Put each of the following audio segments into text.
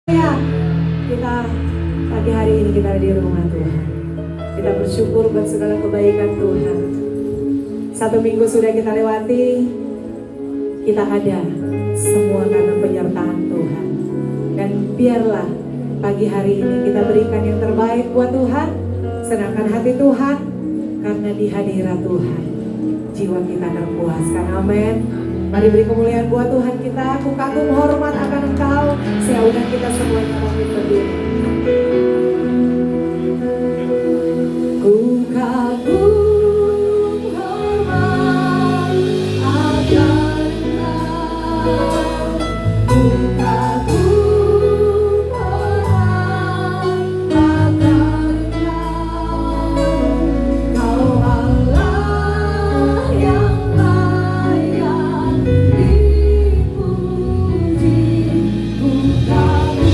Ya, kita pagi hari ini kita ada di rumah Tuhan. Kita bersyukur buat segala kebaikan Tuhan. 1 minggu sudah kita lewati. Kita ada semua karena penyertaan Tuhan. Dan biarlah pagi hari ini kita berikan yang terbaik buat Tuhan. Senangkan hati Tuhan. Karena di hadirat Tuhan jiwa kita terpuaskan. Amin. Mari beri kemuliaan buat Tuhan kita. Aku kagum hormat akan Engkau. Seaudah kita semuanya pamit berdiri. Ku kagum hormat akan Engkau. Ku kagum hormat akan Engkau. Kau Allah yang layak dipuji. Ku kagum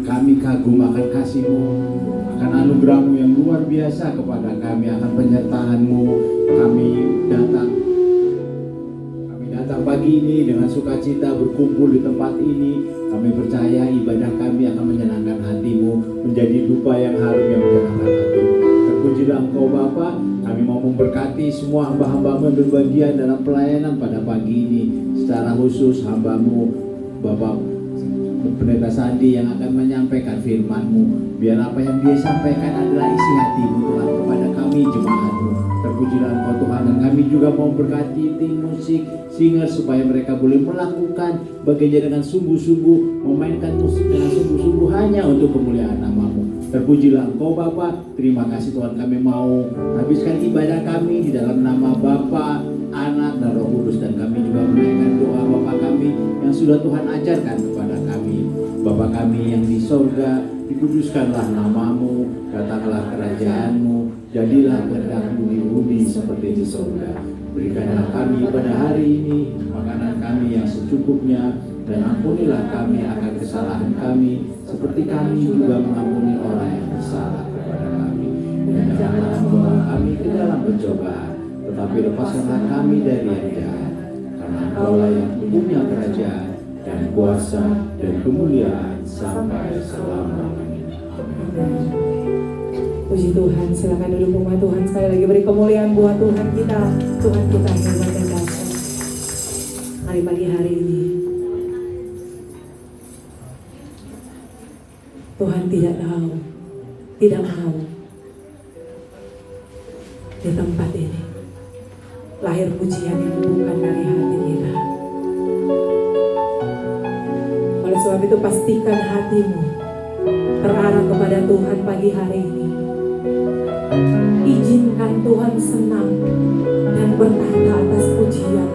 Kami kagum akan kasih-Mu, akan anugerah-Mu yang luar biasa kepada kami, akan penyertaan-Mu. Kami datang pagi ini dengan sukacita berkumpul di tempat ini. Kami percaya ibadah kami akan menyenangkan hati-Mu, menjadi dupa yang harum yang menyenangkan hati-Mu. Terpujilah Engkau Bapa. Kami mau memberkati semua hamba-hamba-Mu yang berbagian dalam pelayanan pada pagi ini. Secara khusus hamba-Mu Bapak Pendeta Sandi yang akan menyampaikan firman-Mu. Biar apa yang dia sampaikan adalah isi hati-Mu Tuhan kepada kami jemaat-Mu. Terpujilah Engkau Tuhan, dan kami juga mau berkati tim musik, singer, supaya mereka boleh melakukan bagiannya dengan sungguh-sungguh, memainkan musik dengan sungguh-sungguh hanya untuk kemuliaan nama-Mu. Terpujilah Engkau Bapa. Terima kasih Tuhan, kami mau habiskan ibadah kami di dalam nama Bapa, Anak, dan Roh Kudus. Dan kami juga menaikkan doa Bapa kami yang sudah Tuhan ajarkan kepada kami. Bapa kami yang di sorga, dikuduskanlah nama-Mu, datanglah kerajaan-Mu, jadilah kehendak-Mu di bumi seperti di sorga. Berikanlah kami pada hari ini makanan kami yang secukupnya, dan ampunilah kami akan kesalahan kami, seperti kami juga mengampuni orang yang bersalah kepada kami. Dan janganlah membawa kami ke dalam pencobaan, tetapi lepaskanlah kami dari yang jahat. Karena Engkau-lah yang punya kerajaan dan kuasa dan kemuliaan sampai selama-lamanya. Amin. Puji Tuhan, silakan duduk rumah Tuhan. Sekali lagi beri kemuliaan buat Tuhan kita. Tuhan kita hebat dan dahsyat. Hari pagi hari ini Tuhan tidak tahu, tidak mau di tempat ini lahir pujian yang bukan dari hati kita. Oleh sebab itu pastikan hatimu terarah kepada Tuhan pagi hari ini. Izinkan Tuhan senang dan bertata atas pujian.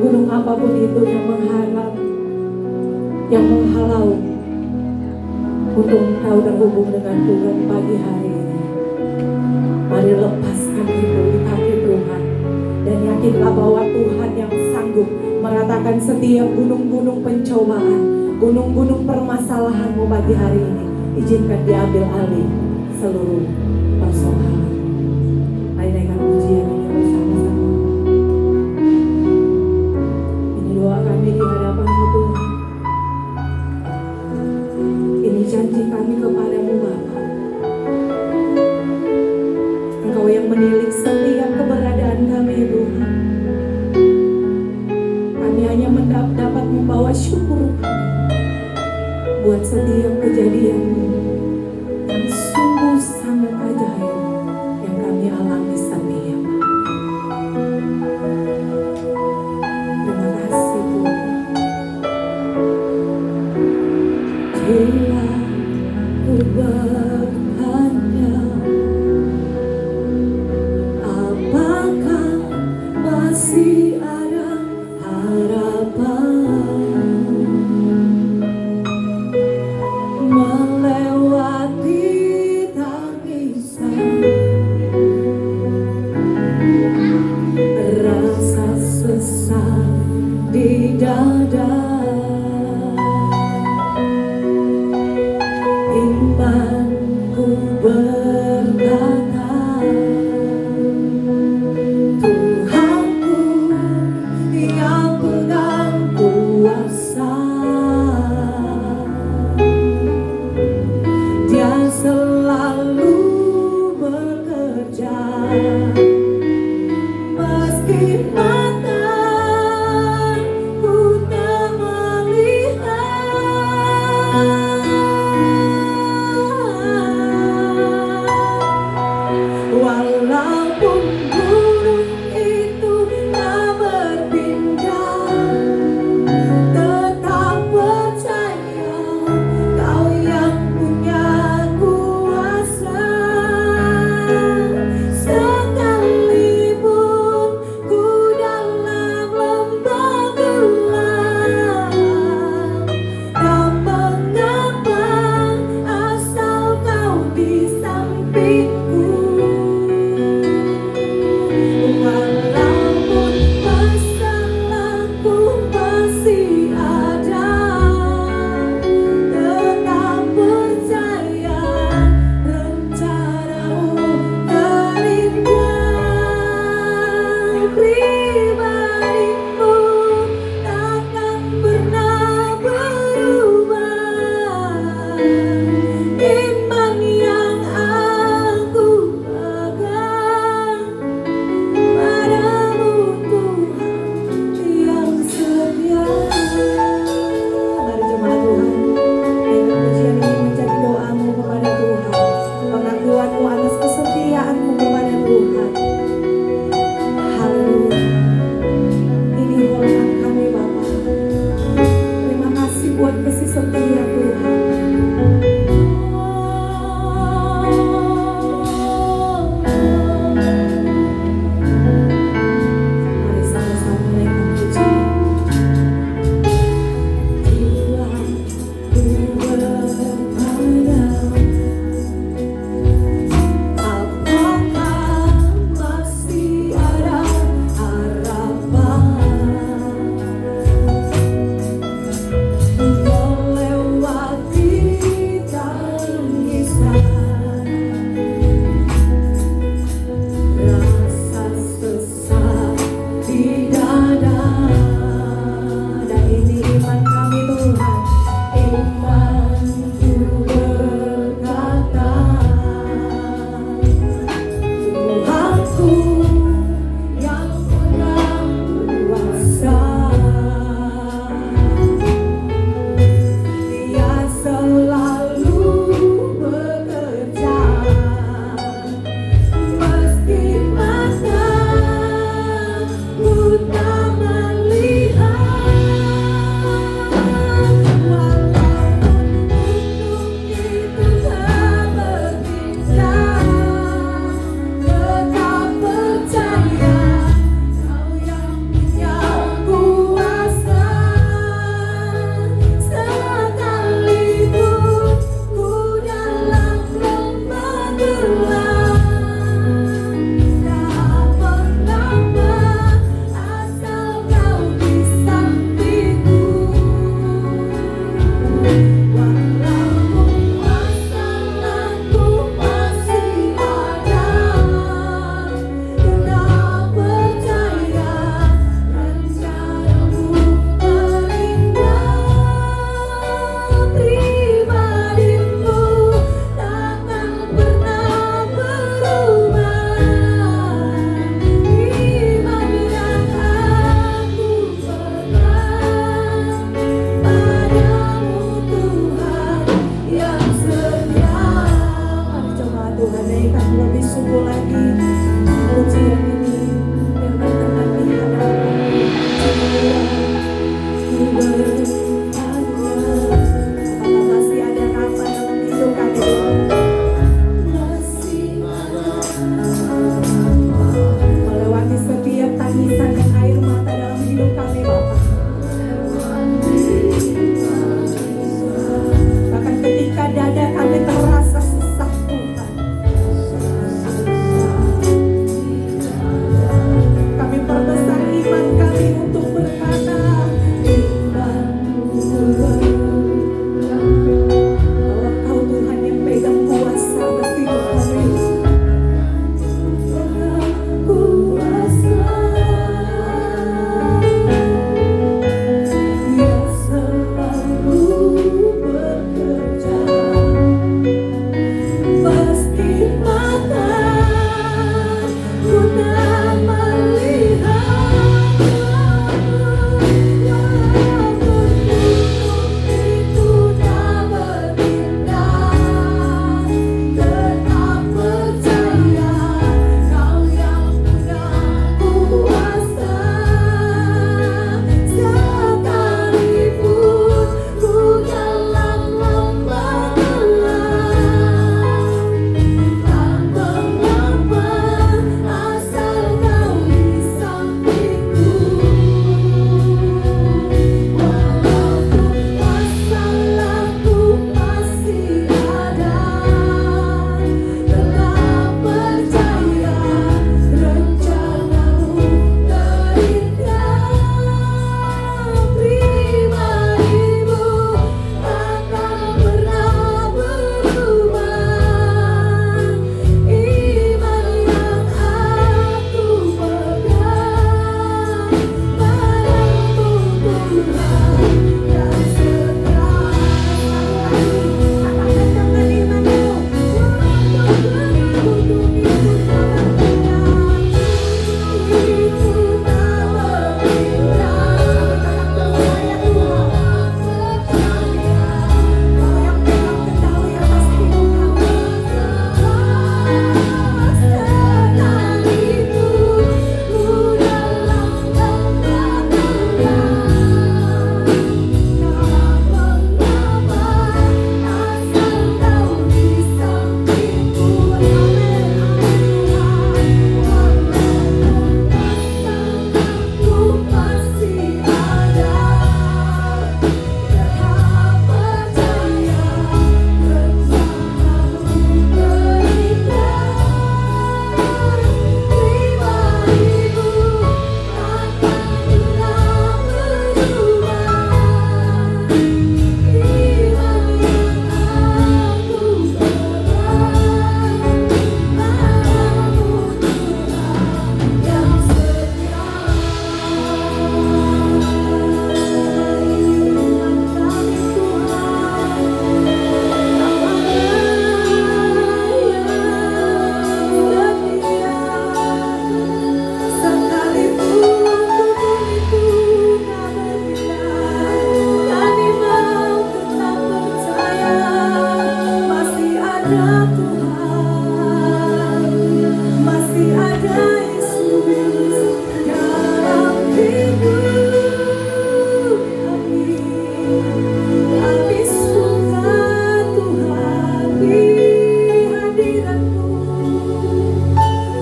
Gunung apapun itu yang mengharap, yang menghalau untuk engkau terhubung dengan Tuhan pagi hari ini, mari lepaskan itu di kaki Tuhan dan yakinlah bahwa Tuhan yang sanggup meratakan setiap gunung-gunung pencobaan, gunung-gunung permasalahanmu pagi hari ini. Izinkan diambil alih seluruh persoalan. Mari naikkan pujian ini bersama-sama. Ini doa kami di hadapan-Mu Tuhan. Ini janji kami kepadamu Bapa. Engkau yang menilik setiap keberadaan kami Tuhan. Kami hanya dapat membawa syukur kami buat setiap kejadian yang sungguh sangat ajaib yang kami alami setiap hari. Terima kasih Tuhan. Bila ku bertanya, apakah masih ada harapan melewati tangisan, rasa sesak di dada, iman ada Tuhan, masih ada Yesus dalam hidup kami. Kami suka Tuhan di hadirat-Mu,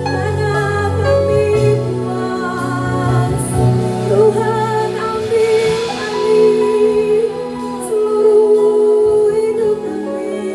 karena kami puas. Tuhan ambil alih seluruh hidup kami.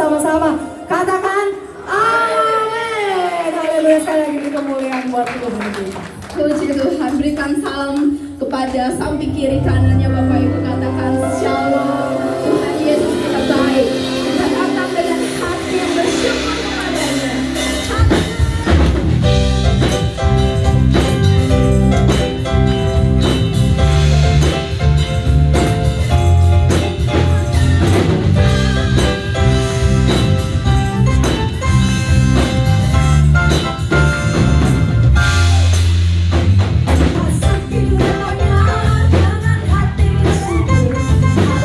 bersama-sama. Katakan amin. Haleluya, sekali lagi beri kemuliaan buat Tuhan kita. Puji Tuhan, berikan salam kepada samping kiri kanannya Bapak Ibu, katakan shalom. Tuhan Yesus kita baik. Kita datang dengan hati yang bersyukur kepadanya. Masuk hidupnya dengan hati bersyukur.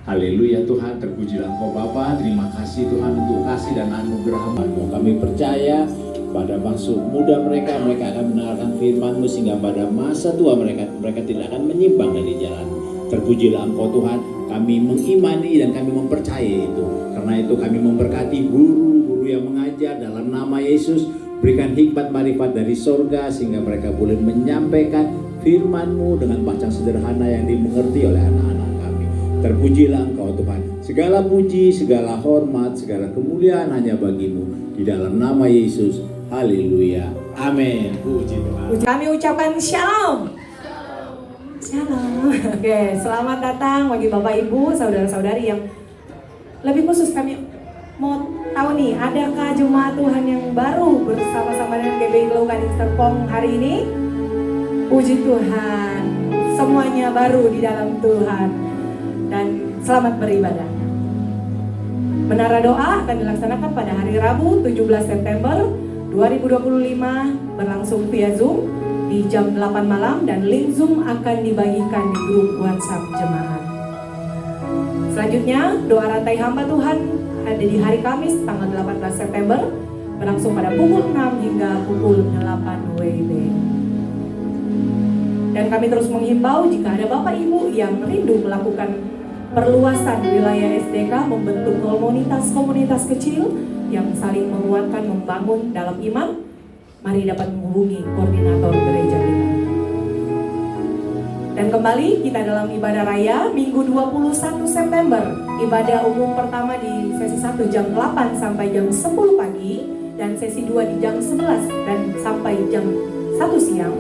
Haleluya Tuhan, terpujilah Engkau Bapa. Terima kasih Tuhan untuk kasih dan anugerah-Mu. Kami percaya pada masa muda mereka akan mendengarkan firman-Mu, sehingga pada masa tua mereka tidak akan menyimpang dari jalan. Terpujilah Engkau Tuhan, kami mengimani dan kami mempercayai itu. Karena itu kami memberkati guru-guru yang mengajar dalam nama Yesus. Berikan hikmat marifat dari sorga sehingga mereka boleh menyampaikan firman-Mu dengan bahasa sederhana yang dimengerti oleh anak-anak kami. Terpujilah Engkau Tuhan. Segala puji, segala hormat, segala kemuliaan hanya bagi-Mu. Di dalam nama Yesus. Haleluya. Amin. Puji Tuhan. Kami ucapkan shalom. Shalom. Oke, selamat datang bagi Bapak Ibu, saudara-saudari yang lebih khusus. Kami mau tahu nih, adakah jemaat Tuhan yang baru bersama-sama dengan GBI Glow Kadin Serpong hari ini? Puji Tuhan, semuanya baru di dalam Tuhan. Dan selamat beribadah. Menara doa akan dilaksanakan pada hari Rabu 17 September 2025 berlangsung via Zoom di jam 8 malam dan link Zoom akan dibagikan di grup WhatsApp jemaat. Selanjutnya, doa rantai hamba Tuhan ada di hari Kamis tanggal 18 September berlangsung pada pukul 6 hingga pukul 8 WIB. Dan kami terus menghimbau jika ada Bapak Ibu yang rindu melakukan perluasan wilayah SDK, membentuk komunitas kecil yang saling menguatkan, membangun dalam iman, mari dapat menghubungi koordinator gereja kita. Dan kembali kita dalam ibadah raya Minggu 21 September. Ibadah umum pertama di sesi 1 jam 8 sampai jam 10 pagi dan sesi 2 di jam 11 dan sampai jam 1 siang.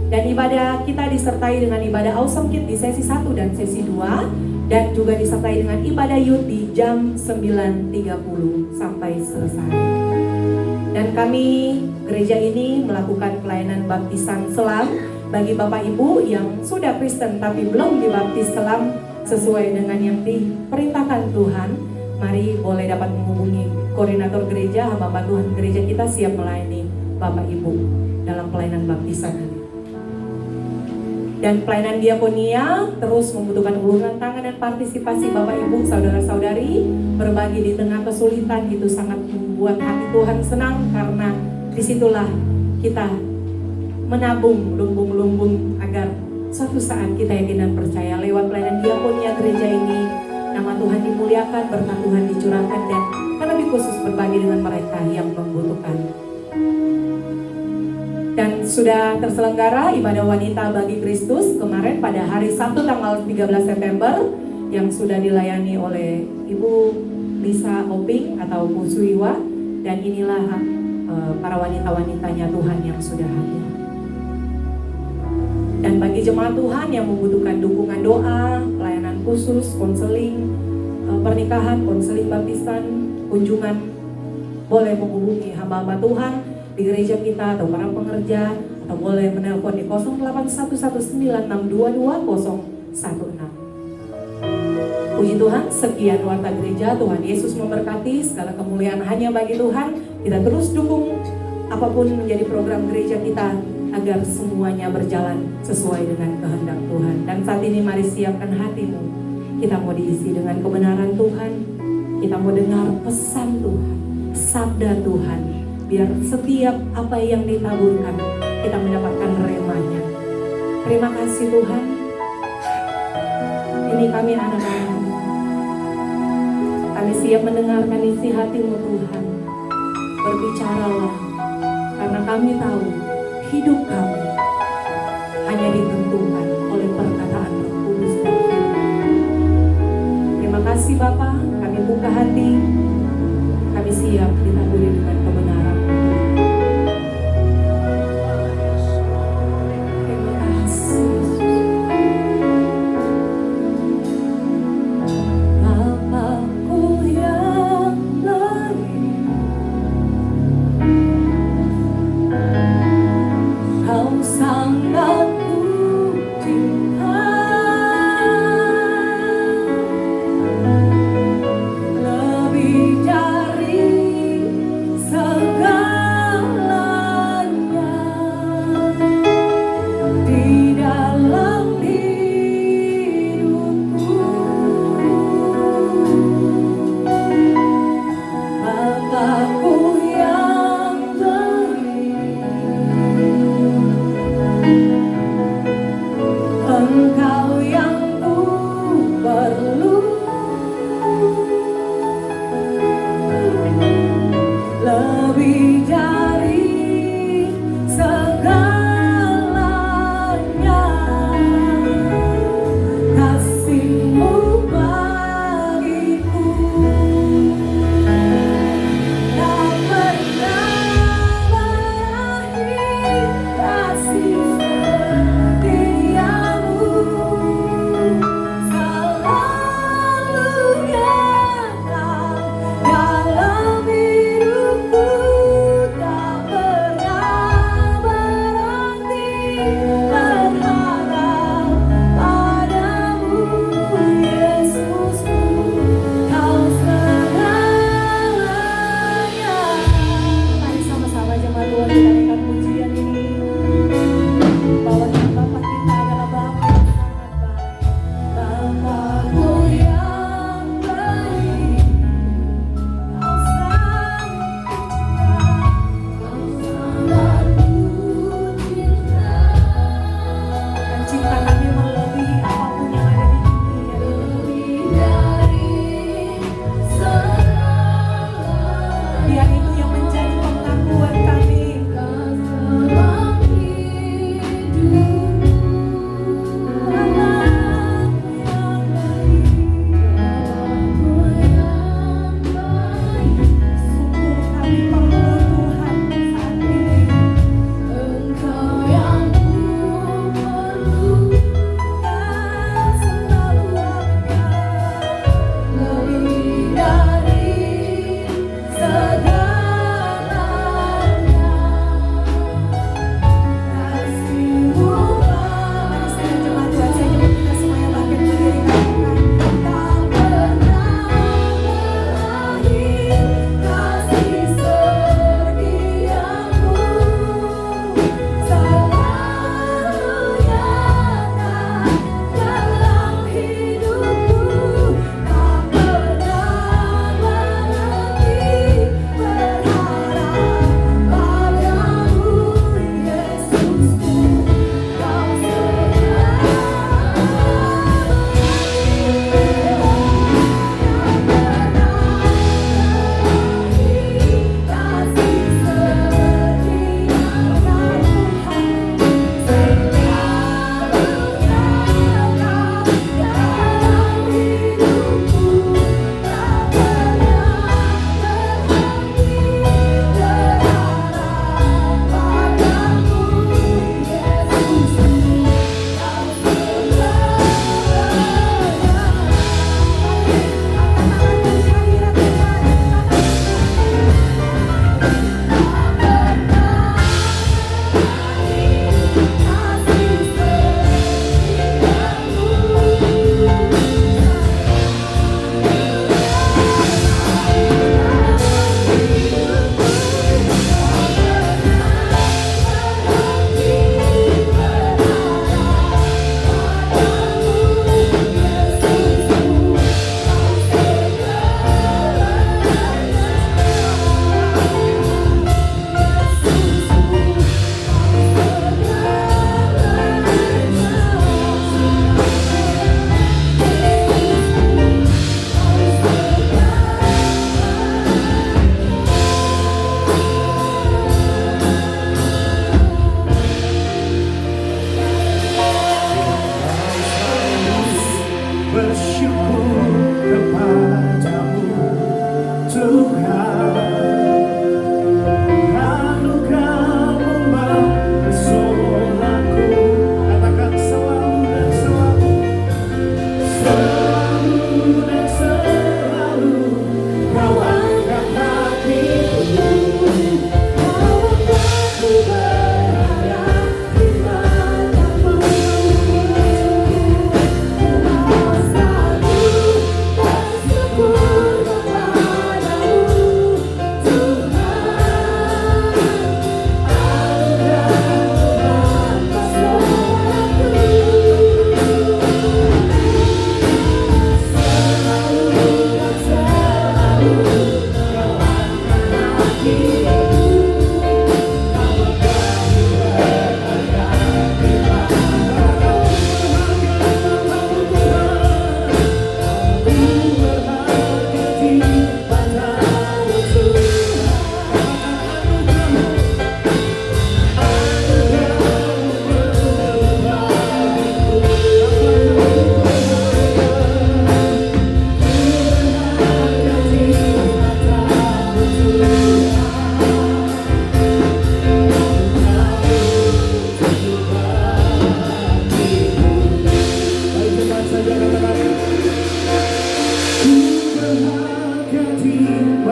Dan ibadah kita disertai dengan ibadah Awesome Kid di sesi 1 dan sesi 2 dan juga disertai dengan ibadah youth di jam 9.30 sampai selesai. Dan kami gereja ini melakukan pelayanan baptisan selam bagi Bapak Ibu yang sudah Kristen tapi belum dibaptis selam sesuai dengan yang diperintahkan Tuhan. Mari boleh dapat menghubungi koordinator gereja, hamba Tuhan gereja kita siap melayani Bapak Ibu dalam pelayanan baptisan ini. Dan pelayanan diakonia terus membutuhkan uluran tangan dan partisipasi Bapak Ibu, saudara-saudari. Berbagi di tengah kesulitan itu sangat membuat hati Tuhan senang, karena disitulah kita menabung lumbung-lumbung agar suatu saat kita yakin dan percaya lewat pelayanan diakonia gereja ini nama Tuhan dimuliakan, berkat Tuhan dicurahkan, dan terlebih khusus berbagi dengan mereka yang membutuhkan. Dan sudah terselenggara ibadah wanita bagi Kristus kemarin pada hari Sabtu tanggal 13 September yang sudah dilayani oleh Ibu Lisa Oping atau Bu Suiwa, dan inilah para wanita-wanitanya Tuhan yang sudah hadir. Dan bagi jemaat Tuhan yang membutuhkan dukungan doa, pelayanan khusus, konseling pernikahan, konseling baptisan, kunjungan, boleh menghubungi hamba-hamba Tuhan di gereja kita atau para pengerja, atau boleh menelpon di 0811922016. Puji Tuhan, sekian warta gereja. Tuhan Yesus memberkati, segala kemuliaan hanya bagi Tuhan. Kita terus dukung apapun menjadi program gereja kita agar semuanya berjalan sesuai dengan kehendak Tuhan. Dan saat ini mari siapkan hatimu. Kita mau diisi dengan kebenaran Tuhan. Kita mau dengar pesan Tuhan, sabda Tuhan. Biar setiap apa yang ditaburkan kita mendapatkan remanya. Terima kasih Tuhan. Ini kami anak-anak. Kami siap mendengarkan isi hati-Mu Tuhan. Berbicaralah, karena kami tahu hidup kami hanya ditentukan oleh perkataan Roh Kudus dan firman. Terima kasih Bapa, kami buka hati. Kami siap ditaburi dengan kebenaran. Terima kasih Yesus. Bapakku yang lain, Kau sangat kucinta, lebih dari segala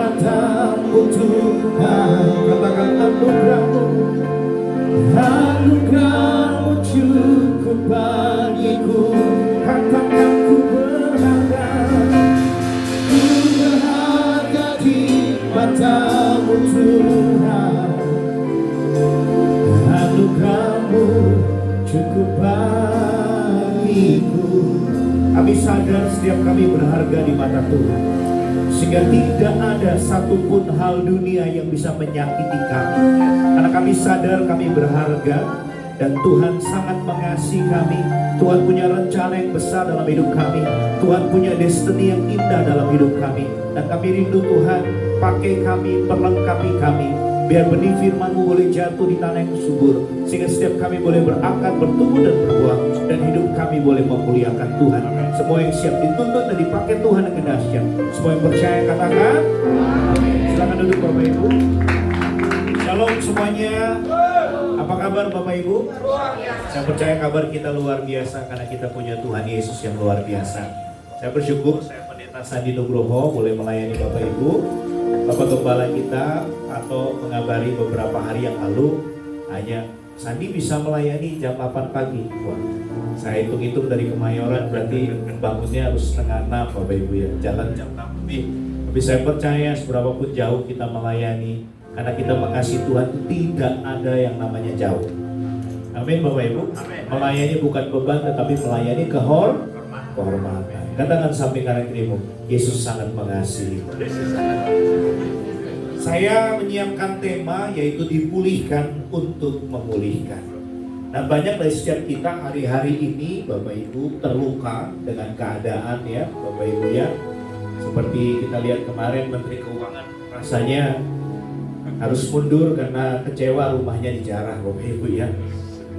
matamu Tuhan. Katakan anugerahmu, anugerahmu cukup bagiku. Katakan ku berharga di matamu Tuhan. Anugerahmu cukup bagiku. Kami sadar setiap kami berharga di mata Tuhan, sehingga tidak ada satupun hal dunia yang bisa menyakiti kami. Karena kami sadar kami berharga dan Tuhan sangat mengasihi kami. Tuhan punya rencana yang besar dalam hidup kami. Tuhan punya destiny yang indah dalam hidup kami. Dan kami rindu Tuhan, pakai kami, perlengkapi kami, biar benih firman-Mu boleh jatuh di tanah yang subur, sehingga setiap kami boleh berakar, bertumbuh dan berbuah, dan hidup kami boleh memuliakan Tuhan. Semua yang siap dituntut dan dipakai Tuhan dengan dahsyat. Semua yang percaya katakan amin. Silakan duduk Bapak Ibu. Shalom semuanya. Apa kabar Bapak Ibu? Saya percaya kabar kita luar biasa karena kita punya Tuhan Yesus yang luar biasa. Saya bersyukur saya Pendeta Sandi Nugroho boleh melayani Bapak Ibu. Bapak Gembala kita atau mengabari beberapa hari yang lalu, hanya Sandi bisa melayani jam 8 pagi. Wah, saya hitung-hitung dari Kemayoran berarti bangunnya harus setengah 6 Bapak Ibu ya, jalan jam 6 lebih. Tapi saya percaya seberapapun jauh kita melayani, karena kita mengasihi Tuhan itu tidak ada yang namanya jauh. Amin Bapak Ibu. Melayani bukan beban tetapi melayani kehormatan. Katakan samping kanan kirimu, Yesus sangat mengasihi. Saya menyiapkan tema yaitu dipulihkan untuk memulihkan. Nah, banyak dari setiap kita hari-hari ini Bapak Ibu terluka dengan keadaan ya Bapak Ibu ya. Seperti kita lihat kemarin Menteri Keuangan rasanya harus mundur karena kecewa rumahnya dijarah Bapak Ibu ya.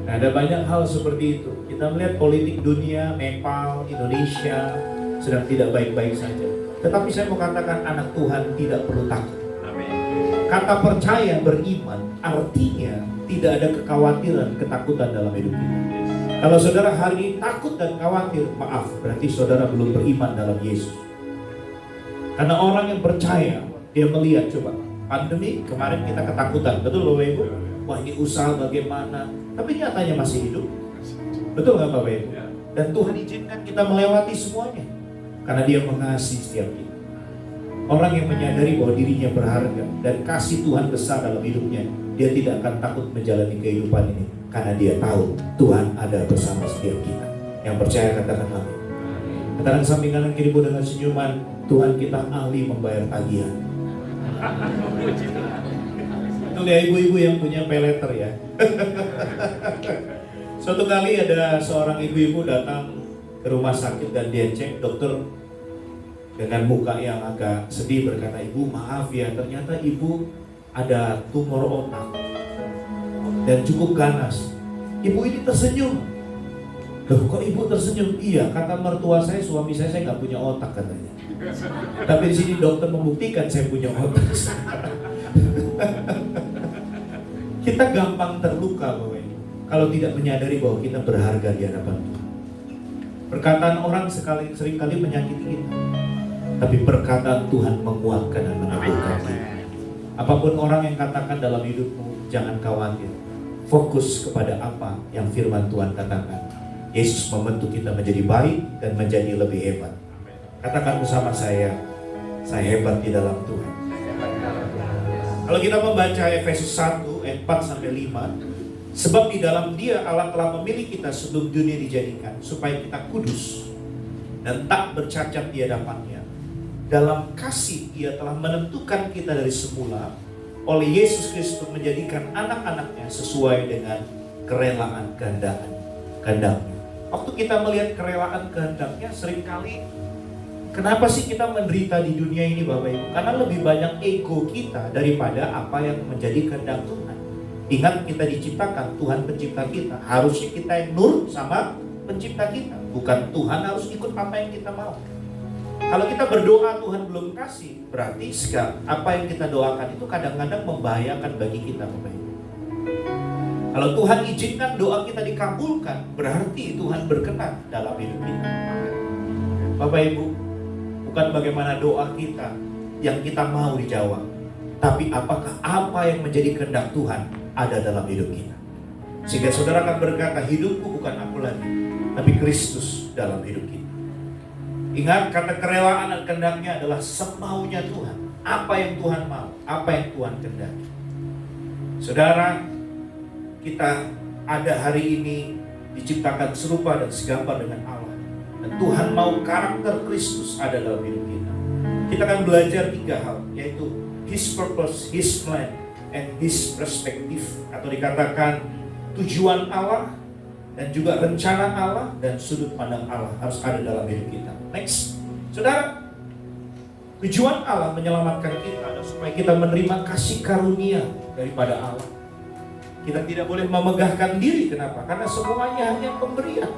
Nah, ada banyak hal seperti itu. Kita melihat politik dunia, Nepal, Indonesia sedang tidak baik-baik saja. Tetapi saya mau katakan anak Tuhan tidak perlu takut. Kata percaya beriman artinya tidak ada kekhawatiran, ketakutan dalam hidup kita. Kalau saudara hari ini takut dan khawatir, maaf, berarti saudara belum beriman dalam Yesus. Karena orang yang percaya, dia melihat, coba pandemi kemarin kita ketakutan, betul Bapak Ibu? Wah, ini usaha bagaimana? Tapi nyatanya masih hidup. Betul nggak Bapak Ibu? Dan Tuhan izinkan kita melewati semuanya karena Dia mengasihi setiap kita. Orang yang menyadari bahwa dirinya berharga dan kasih Tuhan besar dalam hidupnya, dia tidak akan takut menjalani kehidupan ini karena dia tahu Tuhan ada bersama setiap kita. Yang percaya katakan amin. Katakan samping kanan kirimu dengan senyuman, Tuhan kita ahli membayar tagihan. Itu ya ibu-ibu yang punya peleter ya. Suatu kali ada seorang ibu-ibu datang ke rumah sakit dan dia cek, dokter dengan muka yang agak sedih berkata, "Ibu maaf ya, ternyata ibu ada tumor otak dan cukup ganas." Ibu ini tersenyum. "Loh kok ibu tersenyum?" "Iya, kata mertua saya, suami saya nggak punya otak," katanya. "Tapi di sini dokter membuktikan saya punya otak." Kita gampang terluka Bapak Ibu kalau tidak menyadari bahwa kita berharga di hadapan Tuhan. Perkataan orang seringkali menyakiti kita, tapi perkataan Tuhan menguatkan dan meneguhkan kita. Apapun orang yang katakan dalam hidupmu, jangan khawatir. Fokus kepada apa yang firman Tuhan katakan. Yesus membentuk kita menjadi baik dan menjadi lebih hebat. Katakan bersama saya hebat di dalam Tuhan. Kalau kita membaca Efesus 1 ayat 4-5, sebab di dalam Dia Allah telah memilih kita sebelum dunia dijadikan, supaya kita kudus dan tak bercacat di hadapan-Nya. Dalam kasih Dia telah menentukan kita dari semula oleh Yesus Kristus menjadikan anak-anaknya sesuai dengan kerelaan kehendaknya. Waktu kita melihat kerelaan kehendaknya, seringkali kenapa sih kita menderita di dunia ini Bapak Ibu? Karena lebih banyak ego kita daripada apa yang menjadi kehendak Tuhan. Ingat, kita diciptakan, Tuhan pencipta kita. Harusnya kita yang nurut sama pencipta kita, bukan Tuhan harus ikut apa yang kita mau. Kalau kita berdoa Tuhan belum kasih, berarti apa yang kita doakan itu kadang-kadang membahayakan bagi kita Bapak Ibu. Kalau Tuhan izinkan doa kita dikabulkan, berarti Tuhan berkenan dalam hidup kita. Bapak Ibu, bukan bagaimana doa kita yang kita mau dijawab, tapi apakah apa yang menjadi kehendak Tuhan ada dalam hidup kita. Sehingga saudara akan berkata, hidupku bukan aku lagi, tapi Kristus dalam hidup kita. Ingat, kata kerelaan dan kehendaknya adalah semaunya Tuhan. Apa yang Tuhan mau, apa yang Tuhan kehendaki. Saudara, kita ada hari ini diciptakan serupa dan segambar dengan Allah. Dan Tuhan mau karakter Kristus ada dalam hidup kita. Kita akan belajar 3 hal, yaitu His purpose, His plan, and His perspective. Atau dikatakan tujuan Allah, dan juga rencana Allah, dan sudut pandang Allah harus ada dalam hidup kita. Next, saudara, tujuan Allah menyelamatkan kita adalah supaya kita menerima kasih karunia daripada Allah. Kita tidak boleh memegahkan diri. Kenapa? Karena semuanya hanya pemberian.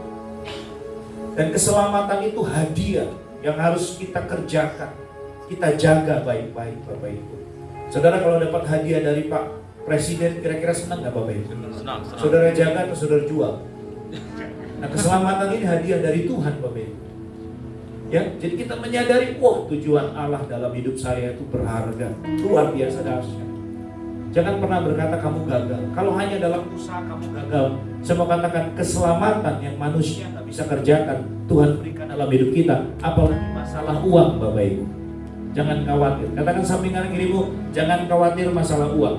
Dan keselamatan itu hadiah yang harus kita kerjakan, kita jaga baik-baik, Bapak Ibu. Saudara, kalau dapat hadiah dari Pak Presiden, kira-kira senang nggak Bapak Ibu? Senang. Saudara jaga atau saudara jual? Nah, keselamatan ini hadiah dari Tuhan, Bapak Ibu. Ya, jadi kita menyadari, wah, tujuan Allah dalam hidup saya itu berharga, luar biasa dahsyat. Jangan pernah berkata kamu gagal. Kalau hanya dalam usaha kamu gagal, saya mau katakan keselamatan yang manusia nggak bisa kerjakan, Tuhan berikan dalam hidup kita. Apalagi masalah uang, Bapak Ibu. Jangan khawatir. Katakan samping kanan kirimu, jangan khawatir masalah uang.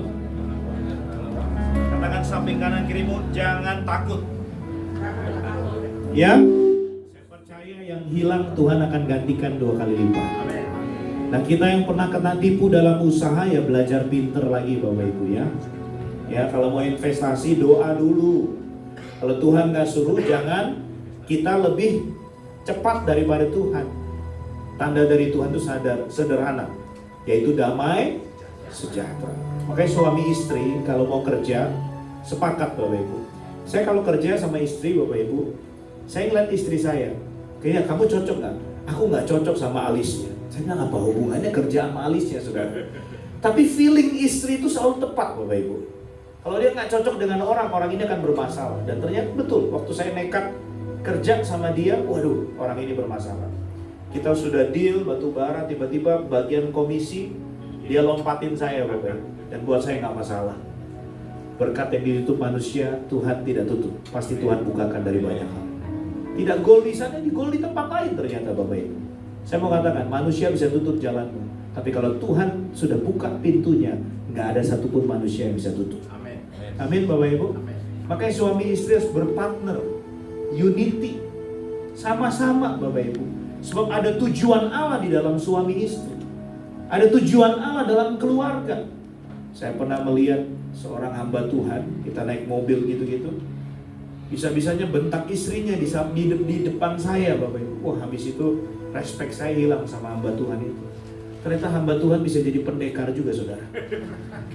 Katakan samping kanan kirimu, jangan takut. Ya, saya percaya yang hilang Tuhan akan gantikan 2 kali lipat. Nah, kita yang pernah kena tipu dalam usaha ya belajar pinter lagi, Bapak Ibu ya. Ya, kalau mau investasi doa dulu. Kalau Tuhan nggak suruh, jangan kita lebih cepat daripada Tuhan. Tanda dari Tuhan itu sederhana, yaitu damai sejahtera. Makanya suami istri kalau mau kerja sepakat, Bapak Ibu. Saya kalau kerja sama istri, Bapak Ibu, saya ngeliat istri saya, kayaknya kamu cocok nggak? Aku nggak cocok sama alisnya. Saya bilang, apa hubungannya kerja sama alisnya, saudara? Tapi feeling istri itu selalu tepat, Bapak Ibu. Kalau dia nggak cocok dengan orang ini akan bermasalah. Dan ternyata betul, waktu saya nekat kerja sama dia, waduh, orang ini bermasalah. Kita sudah deal batu bara, tiba-tiba bagian komisi dia lompatin saya, Bapak Ibu. Dan buat saya nggak masalah. Berkat yang ditutup manusia, Tuhan tidak tutup. Pasti Tuhan bukakan dari banyak hal. Tidak gol di sana, di gol di tempat lain ternyata, Bapak Ibu. Saya mau katakan, manusia bisa tutup jalanmu, tapi kalau Tuhan sudah buka pintunya, nggak ada satupun manusia yang bisa tutup. Amin. Amin, Bapak Ibu. Amin. Makanya suami istri harus berpartner, unity, sama-sama, Bapak Ibu. Sebab ada tujuan Allah di dalam suami istri, ada tujuan Allah dalam keluarga. Saya pernah melihat seorang hamba Tuhan, kita naik mobil gitu-gitu, bisa-bisanya bentak istrinya di depan saya, Bapak Ibu. Wah, habis itu respek saya hilang sama hamba Tuhan itu. Ternyata hamba Tuhan bisa jadi pendekar juga, saudara.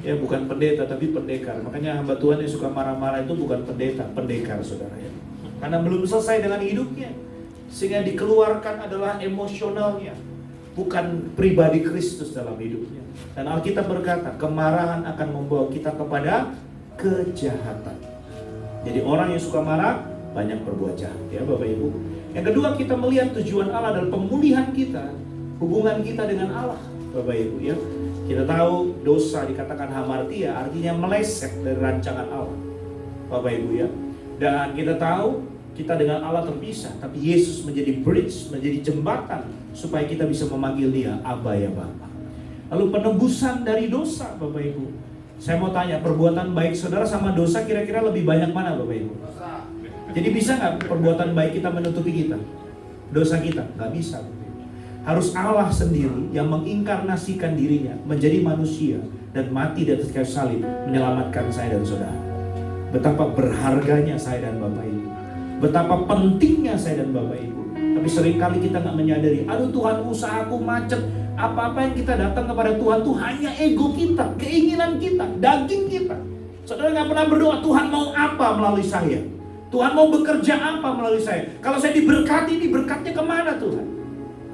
Ya, bukan pendeta tapi pendekar. Makanya hamba Tuhan yang suka marah-marah itu bukan pendeta, pendekar, saudara ya. Karena belum selesai dengan hidupnya, sehingga dikeluarkan adalah emosionalnya, bukan pribadi Kristus dalam hidupnya. Dan Alkitab berkata, kemarahan akan membawa kita kepada kejahatan. Jadi orang yang suka marah banyak berbuat jahat, ya Bapak Ibu. Yang kedua, kita melihat tujuan Allah adalah pemulihan kita, hubungan kita dengan Allah, Bapak Ibu ya. Kita tahu dosa dikatakan hamartia, artinya meleset dari rancangan Allah, Bapak Ibu ya. Dan kita tahu kita dengan Allah terpisah, tapi Yesus menjadi bridge, menjadi jembatan supaya kita bisa memanggil Dia Aba ya Bapa. Lalu penebusan dari dosa, Bapak Ibu. Saya mau tanya, perbuatan baik saudara sama dosa kira-kira lebih banyak mana, Bapak Ibu? Jadi bisa nggak perbuatan baik kita menutupi kita? Dosa kita? Nggak bisa. Harus Allah sendiri yang menginkarnasikan dirinya menjadi manusia dan mati di atas kayu salib menyelamatkan saya dan saudara. Betapa berharganya saya dan Bapak Ibu. Betapa pentingnya saya dan Bapak Ibu. Tapi seringkali kita nggak menyadari, aduh Tuhan, usahaku macet. Apa-apa yang kita datang kepada Tuhan itu hanya ego kita, keinginan kita, daging kita. Saudara nggak pernah berdoa, Tuhan mau apa melalui saya? Tuhan mau bekerja apa melalui saya? Kalau saya diberkati, ini berkatnya kemana Tuhan?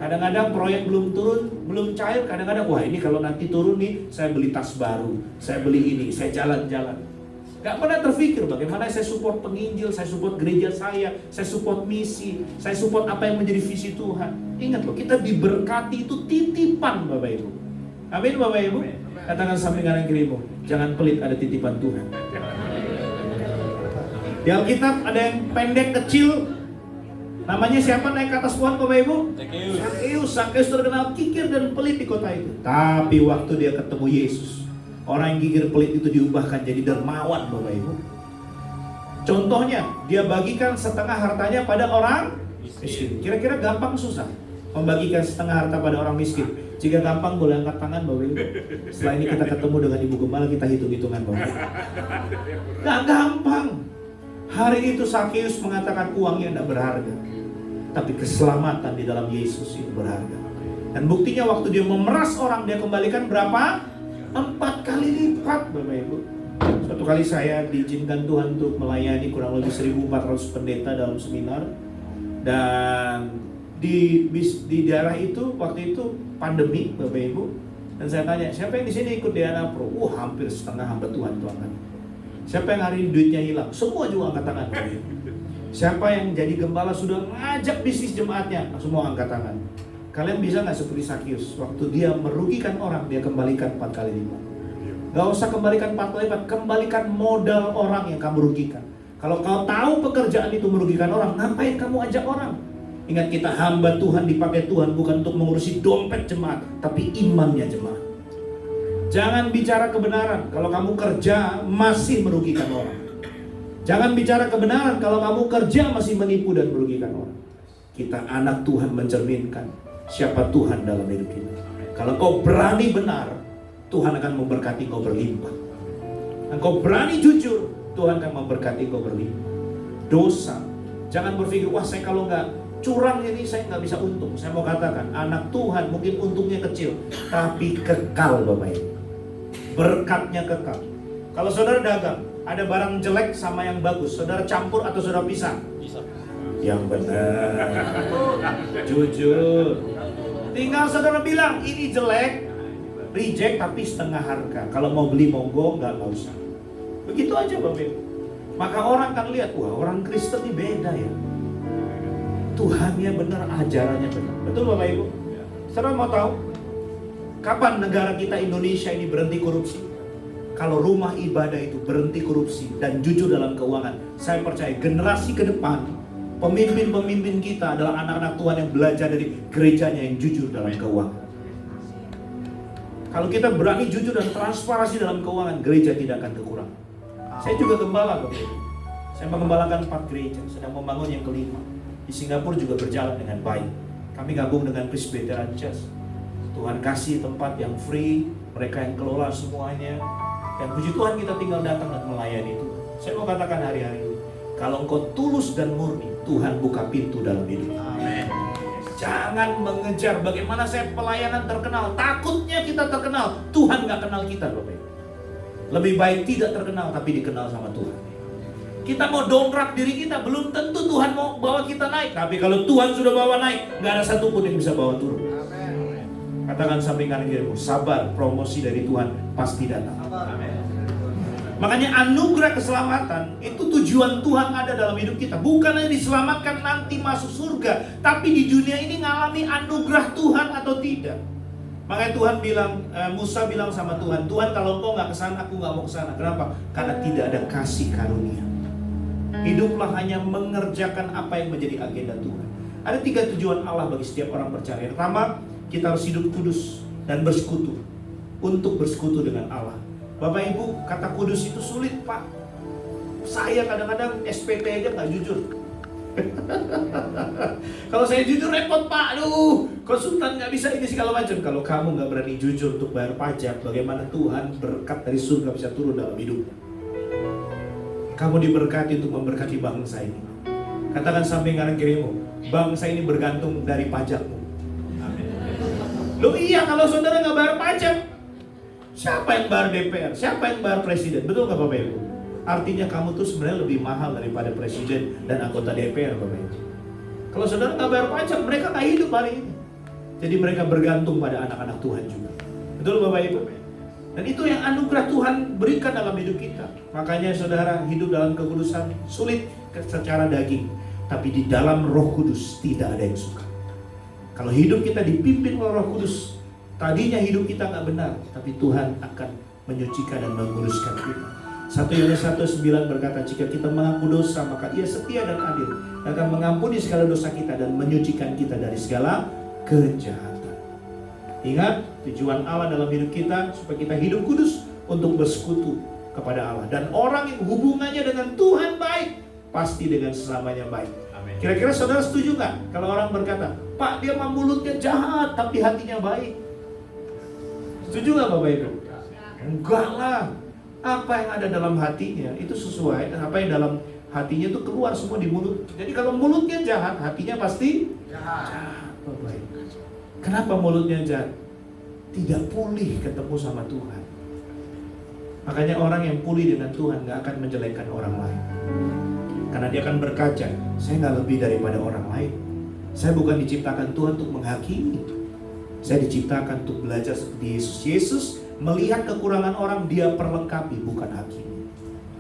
Kadang-kadang proyek belum turun, belum cair. Kadang-kadang, wah ini kalau nanti turun nih, saya beli tas baru, saya beli ini, saya jalan-jalan. Gak pernah terfikir bagaimana saya support penginjil, saya support gereja saya support misi, saya support apa yang menjadi visi Tuhan. Ingat loh, kita diberkati itu titipan Bapak Ibu. Amin Bapak Ibu. Katakan samping kanan kirimu, jangan pelit, ada titipan Tuhan. Di Alkitab ada yang pendek kecil, namanya siapa naik ke atas pohon Bapak Ibu? Sakeus terkenal kikir dan pelit di kota itu. Tapi waktu dia ketemu Yesus, orang yang kikir pelit itu diubahkan jadi dermawan Bapak Ibu. Contohnya, dia bagikan setengah hartanya pada orang miskin. Kira-kira gampang susah membagikan setengah harta pada orang miskin? Jika gampang boleh angkat tangan Bapak Ibu. Setelah ini kita ketemu dengan Ibu Gembala, kita hitung-hitungan Bapak Ibu. Gak gampang. Hari itu Sakeus mengatakan uangnya tidak berharga, tapi keselamatan di dalam Yesus itu berharga. Dan buktinya waktu dia memeras orang, dia kembalikan berapa? 4 kali lipat Bapak Ibu. Suatu kali saya diizinkan Tuhan untuk melayani kurang lebih 1.400 pendeta dalam seminar. Dan di daerah itu waktu itu pandemi Bapak Ibu. Dan saya tanya, siapa yang di sini ikut DNA Pro? Hampir setengah hamba Tuhan angkat. Siapa yang hari ini duitnya hilang? Semua juga angkat tangan. Siapa yang jadi gembala sudah ngajak bisnis jemaatnya? Semua angkat tangan. Kalian bisa nggak seperti Sakeus? Waktu dia merugikan orang, dia kembalikan 4 kali lipat. Gak usah kembalikan 4 kali lipat, kembalikan modal orang yang kamu rugikan. Kalau kau tahu pekerjaan itu merugikan orang, ngapain kamu ajak orang? Ingat, kita hamba Tuhan dipakai Tuhan bukan untuk mengurusi dompet jemaat, tapi imannya jemaat. Jangan bicara kebenaran kalau kamu kerja masih merugikan orang. Jangan bicara kebenaran kalau kamu kerja masih menipu dan merugikan orang. Kita anak Tuhan mencerminkan siapa Tuhan dalam hidup kita. Kalau kau berani benar, Tuhan akan memberkati kau berlimpah. Dan kau berani jujur, Tuhan akan memberkati kau berlimpah. Dosa, jangan berpikir, wah saya kalau nggak curang ini saya nggak bisa untung. Saya mau katakan, anak Tuhan mungkin untungnya kecil, tapi kekal Bapak Ibu. Berkatnya kekal. Kalau saudara dagang, ada barang jelek sama yang bagus, saudara campur atau saudara pisah? Yang benar, jujur. Tinggal saudara bilang, ini jelek, reject tapi setengah harga. Kalau mau beli monggo, nggak usah. Begitu aja Bapak Ibu. Maka orang kan lihat, wah orang Kristen ini beda ya. Tuhannya benar, ajarannya benar. Betul Bapak Ibu? Saudara mau tahu kapan negara kita Indonesia ini berhenti korupsi? Kalau rumah ibadah itu berhenti korupsi dan jujur dalam keuangan, saya percaya generasi ke depan pemimpin-pemimpin kita adalah anak-anak Tuhan yang belajar dari gerejanya yang jujur dalam keuangan. Kalau kita berani jujur dan transparansi dalam keuangan, gereja tidak akan kekurangan. Saya juga gembala Bapak Ibu. Saya mengembalakan 4 gereja, sedang membangun yang kelima. Di Singapura juga berjalan dengan baik. Kami gabung dengan Presbyterian Church. Tuhan kasih tempat yang free, mereka yang kelola semuanya. Dan puji Tuhan kita tinggal datang dan melayani itu. Saya mau katakan hari-hari ini, kalau engkau tulus dan murni, Tuhan buka pintu dalam hidup. Amin. Jangan mengejar bagaimana saya pelayanan terkenal. Takutnya kita terkenal, Tuhan gak kenal kita Bapak Ibu. Lebih baik tidak terkenal tapi dikenal sama Tuhan. Kita mau dongkrak diri kita, belum tentu Tuhan mau bawa kita naik. Tapi kalau Tuhan sudah bawa naik, gak ada satupun yang bisa bawa turun. Katakan samping kanan kirimu, sabar, promosi dari Tuhan pasti datang. Amin. Makanya anugerah keselamatan itu tujuan Tuhan ada dalam hidup kita. Bukan hanya diselamatkan nanti masuk surga, tapi di dunia ini ngalami anugerah Tuhan atau tidak. Makanya Tuhan bilang, Musa bilang sama Tuhan, Tuhan kalau engkau nggak kesana, aku nggak mau kesana. Kenapa? Karena tidak ada kasih karunia. Hiduplah hanya mengerjakan apa yang menjadi agenda Tuhan. Ada 3 tujuan Allah bagi setiap orang percaya. Yang pertama, kita harus hidup kudus dan bersekutu. Untuk bersekutu dengan Allah. Bapak Ibu, kata kudus itu sulit Pak. Saya kadang-kadang SPT aja nggak jujur. Kalau saya jujur repot Pak. Aduh, konsultan nggak bisa ini segala macam. Kalau kamu nggak berani jujur untuk bayar pajak, bagaimana Tuhan berkat dari surga bisa turun dalam hidupmu? Kamu diberkati untuk memberkati bangsa ini. Katakan samping kanan kirimu, bangsa ini bergantung dari pajakmu. Loh iya, kalau saudara nggak bayar pajak, siapa yang bayar DPR? Siapa yang bayar presiden? Betul nggak Bapak Ibu? Artinya kamu tuh sebenarnya lebih mahal daripada presiden dan anggota DPR Bapak Ibu. Kalau saudara nggak bayar pajak, mereka nggak hidup hari ini. Jadi mereka bergantung pada anak-anak Tuhan juga. Betul Bapak Ibu? Dan itu yang anugerah Tuhan berikan dalam hidup kita. Makanya saudara hidup dalam kekudusan sulit secara daging, tapi di dalam Roh Kudus tidak ada yang suka. Kalau hidup kita dipimpin oleh Roh Kudus, Tadinya hidup kita nggak benar, tapi Tuhan akan menyucikan dan menguruskan kita. 1 Yohanes 1:9 berkata, jika kita mengaku dosa, maka Ia setia dan adil, akan mengampuni segala dosa kita dan menyucikan kita dari segala kejahatan. Ingat, tujuan Allah dalam hidup kita supaya kita hidup kudus untuk bersekutu kepada Allah. Dan orang yang hubungannya dengan Tuhan baik, pasti dengan selamanya baik. Kira-kira saudara setuju nggak kalau orang berkata, Pak, dia mah mulutnya jahat tapi hatinya baik? Setuju nggak Bapak Ibu? Enggak lah. Apa yang ada dalam hatinya itu sesuai. Apa yang dalam hatinya itu keluar semua di mulut. Jadi kalau mulutnya jahat, hatinya pasti jahat. Bapak Ibu. Kenapa mulutnya jahat? Tidak pulih ketemu sama Tuhan. Makanya orang yang pulih dengan Tuhan gak akan menjelekkan orang lain. Karena dia akan berkaca, saya gak lebih daripada orang lain. Saya bukan diciptakan Tuhan untuk menghakimi. Saya diciptakan untuk belajar seperti Yesus. Yesus melihat kekurangan orang, dia perlengkapi, bukan hakimi.